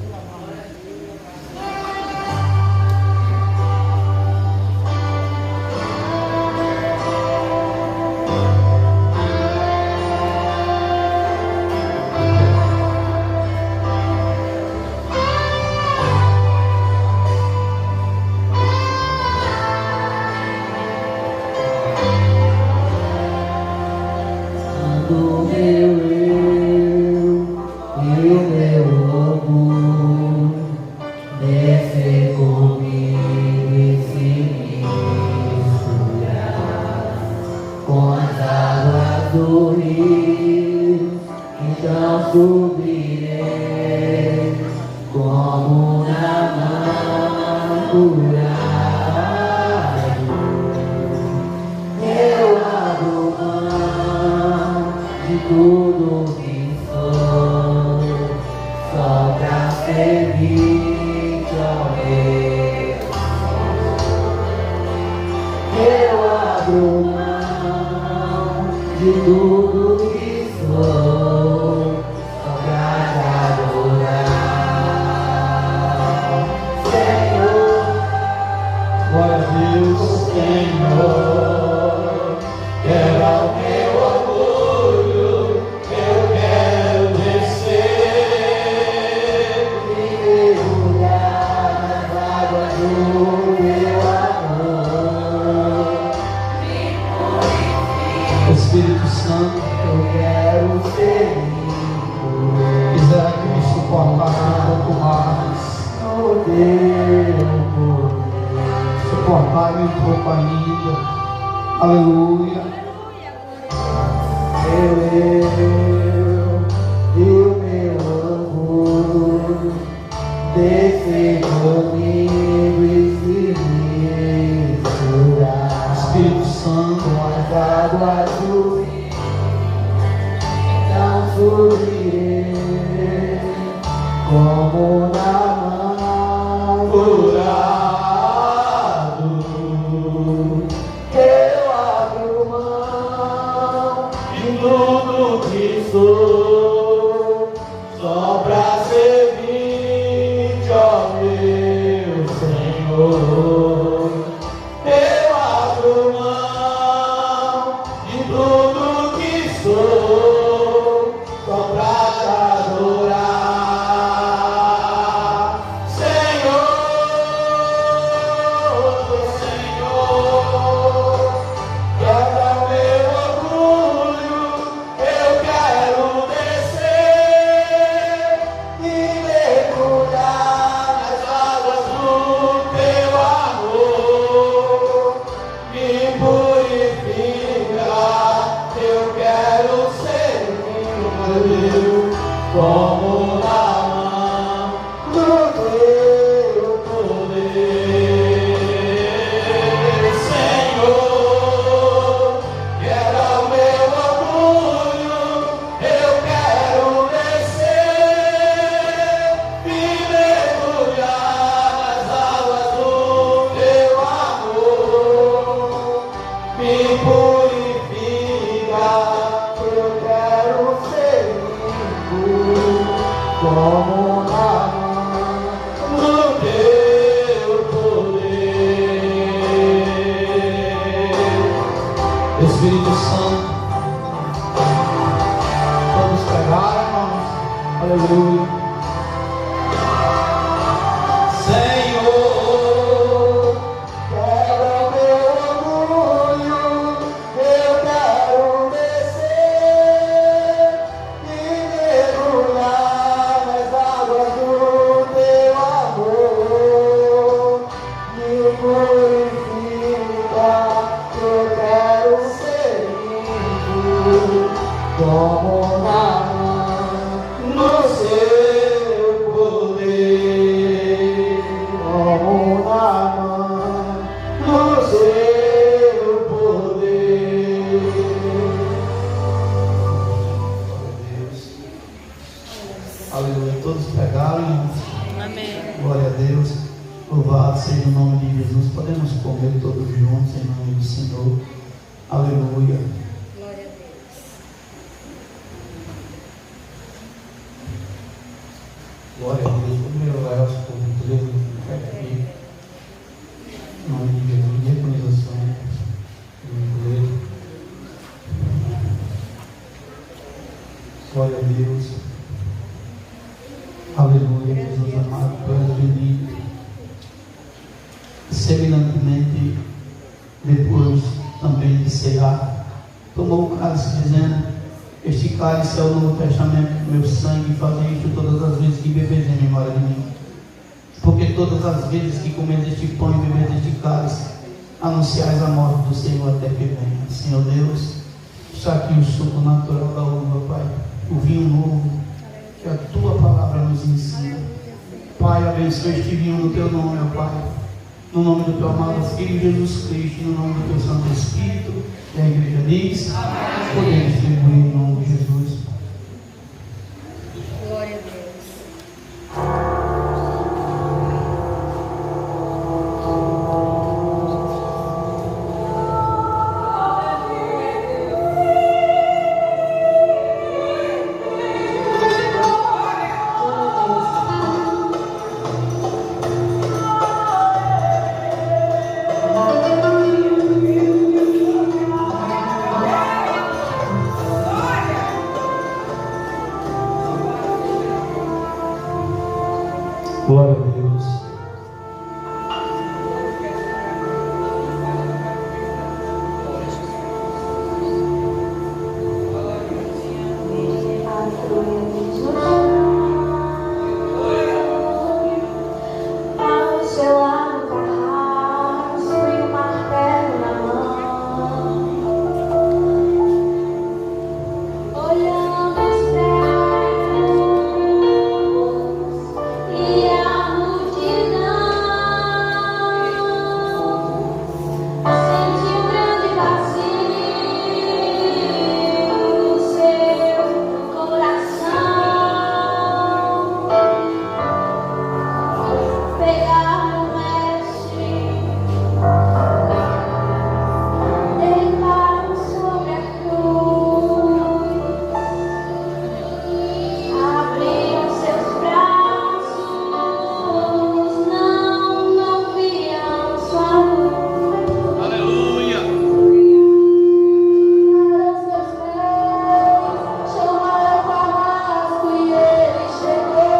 S5: subirei como na curado. Eu abro mão de tudo que sou, só pra servir-te, ó Deus. Eu abro mão de tudo que sou, só pra te adorar, Senhor.
S2: Glória a Deus, Senhor. Quebra o meu orgulho, eu quero descer
S5: E mergulhar nas águas do meu amor.
S2: Espírito Santo,
S5: Eu quero ser limpo,
S2: quiser que me suportasse um pouco mais,
S5: oh Deus,
S2: suportar-me um pouco ainda. Aleluia.
S5: eu e o meu orgulho, descer comigo e se misturar
S2: Espírito Santo,
S5: com as águas do rio, então subirei como na
S2: curado.
S5: eu abro mão
S2: De tudo que sou, só pra servir-te, ó meu Senhor. Eu abro mão de tudo que sou, só pra te adorar, Senhor, Senhor. Quebra o meu orgulho, eu quero descer e mergulhar nas águas do teu amor. Me purifica, eu quero ser limpo, como na mão do teu poder, Senhor. Quebra o meu orgulho, eu quero descer e mergulhar nas águas do teu amor. Me purifica,
S5: eu quero ser limpo, como na
S2: no teu poder. Espírito Santo, vamos pegar, irmãos. Aleluia. Senhor,
S5: quebra o meu orgulho, eu quero descer e mergulhar nas águas do teu amor. Me purifica, eu quero ser limpo, como na mão
S2: no seu poder,
S5: como na mão
S2: no seu poder. Aleluia. Todos pegaram, irmãos?
S4: Amém.
S2: Glória a Deus. Louvado seja o nome de Jesus. Podemos comer todos juntos em nome do Senhor. Aleluia.
S4: Glória a Deus.
S2: Glória a Deus. Como eu levo as coisas, aqui. Em nome de Jesus. Reconização. Glória a Deus. Aleluia, Jesus amado, tu és bendito. Semelhantemente, depois também de cear, tomou o cálice, dizendo: Este cálice é o Novo Testamento do meu sangue, fazei isto todas as vezes que bebeis em memória de mim. Porque todas as vezes que comeis este pão e bebeis este cálice, anunciais a morte do Senhor até que venha. Senhor Deus, está aqui o suco natural da uva, Pai, o vinho novo,
S3: que a tua palavra nos ensina. Pai, abençoe este vinho no teu nome, ó Pai. No nome do teu amado Filho Jesus Cristo, no nome do teu Santo Espírito. E a igreja diz: podemos distribuir em nome de Jesus.
S4: Glória a Deus.
S5: Glória a Deus.
S6: Ao seu lado, carrasco e um martelo na mão, olhando os céus e a multidão, senti um grande vazio no seu coração. Pegar o mestre, deitar sobre a cruz, abrir os seus braços, não viam sua luz.
S3: Aleluia.
S6: Para seus pés, chamaram o carrasco e ele chegou.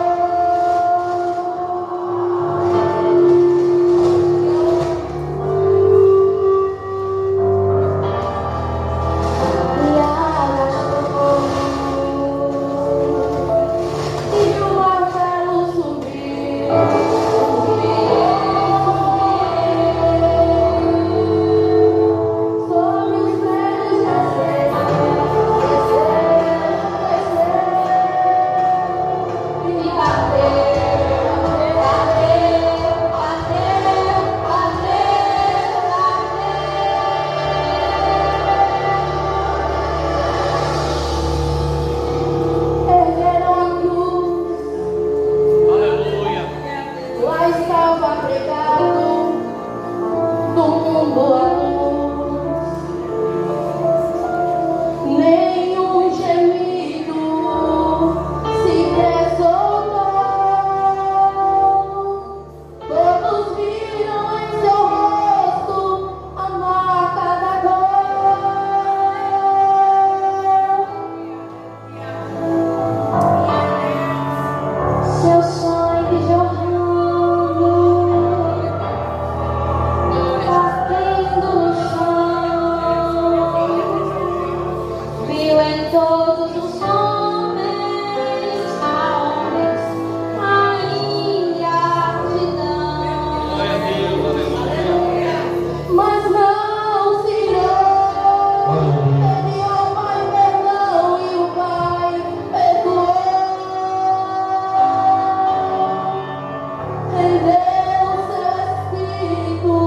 S6: E arrastou, e o martelo subiu. Sobre os pés desceu, e bateu, bateu, bateu, ergueram a cruz,
S3: Aleluia.
S6: lá estava pregado, do mundo a luz, nenhum gemido se ressonou, todos viram em seu rosto a marca da dor. Seu sangue jorrando, batendo no chão, viu em todos os homens a ingratidão,
S3: Glória a Deus. Aleluia.
S6: mas não se irou. Pediu ao Pai perdão e o Pai perdoou. Rendeu seu espírito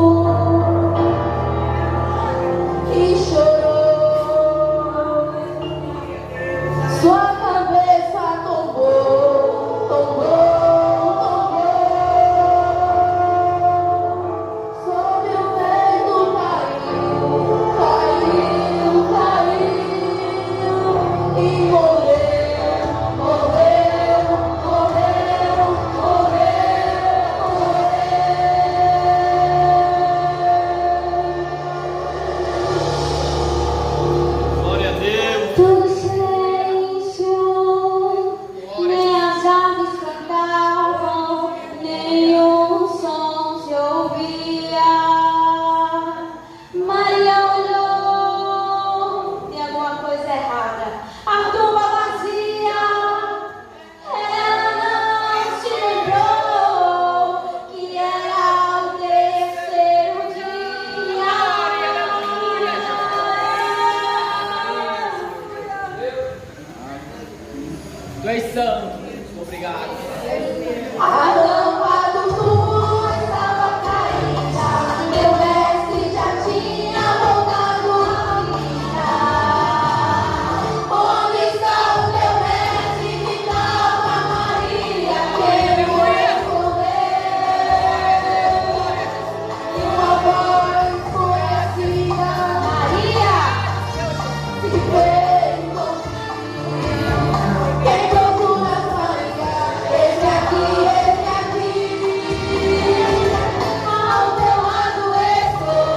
S6: e chorou. Sua cabeça tombou, tombou, tombou. Sob o peito caiu, caiu, caiu e morreu, morreu, morreu, morreu.
S3: Glória a Deus.
S6: Tudo silêncio, nem as aves cantavam, nenhum som se ouvia. Maria olhou, tem alguma coisa errada. A tumba vazia, ela não se lembrou que era o terceiro dia.
S3: Tu és santo.
S6: A lâmpada do túmulo estava caída, meu mestre já tinha voltado à vida. Onde está o teu mestre? Gritava Maria, que o respondeu. E uma voz conhecida, Maria, se fez ouvir. Quem procura sangue, esse aqui, esse aqui. Ao teu lado eu sou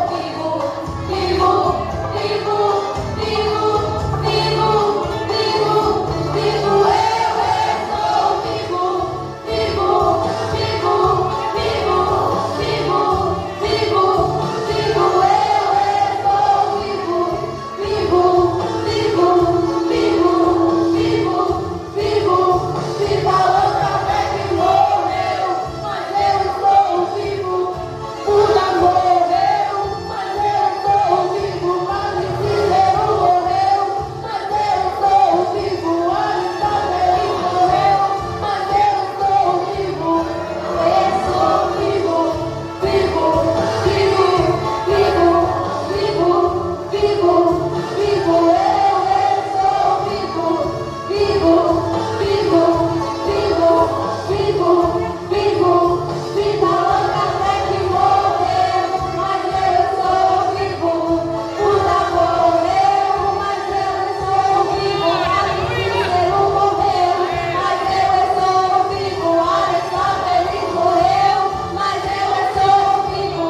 S6: vivo, vivo, vivo, vivo, vivo, vivo, vivo, eu estou vivo, vivo, vivo, vivo, vivo, vivo, vivo, eu estou vivo, vivo, vivo, vivo, vivo, vivo, viva a outra fé que morreu, mas eu estou vivo, Buda morreu, mas eu estou vivo, Alice morreu, mas eu estou vivo, Aristóteles morreu, mas eu estou vivo, vivo, vivo, vivo, vivo, vivo, vivo, vivo, eu estou vivo, vivo, vivo, vivo, vivo, vivo, viva a café que morreu, mas eu estou vivo, Buda morreu, mas eu estou vivo, Alice morreu, mas eu estou vivo, Aristóteles morreu, mas eu estou vivo,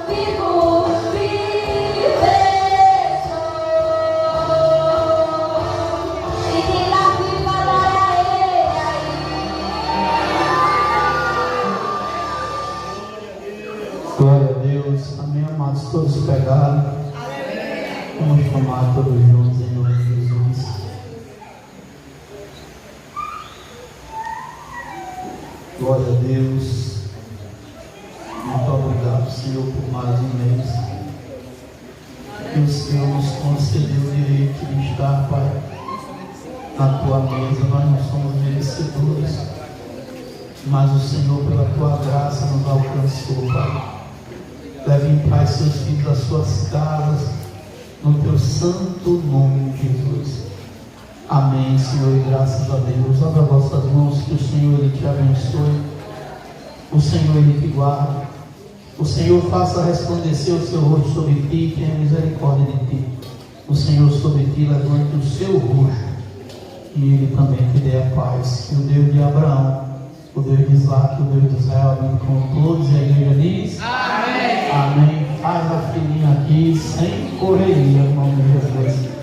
S6: vivo,
S2: Glória a Deus. Amém, amados. Todos pegaram. Vamos tomar todos juntos em nome de Jesus. Glória a Deus. Muito obrigado, Senhor, por mais um mês. Que o Senhor nos concedeu o direito de estar, Pai, na tua mesa. Nós não somos merecedores, mas o Senhor, pela tua graça, nos alcançou, Pai. Leve em paz seus filhos às suas casas, no teu santo nome, Jesus. Amém, Senhor, e graças a Deus. Abra vossas mãos, que o Senhor Ele te abençoe, o Senhor Ele te guarde, o Senhor faça resplandecer o seu rosto sobre ti e tenha misericórdia de ti. O Senhor sobre ti levante o seu rosto e Ele também te dê a paz. Que o Deus de Abraão, o Deus de Isaac, o Deus de Israel, abençoe com todos. E a igreja diz: Amém. Amém. Faz a filhinha aqui sem correria, em nome de Jesus.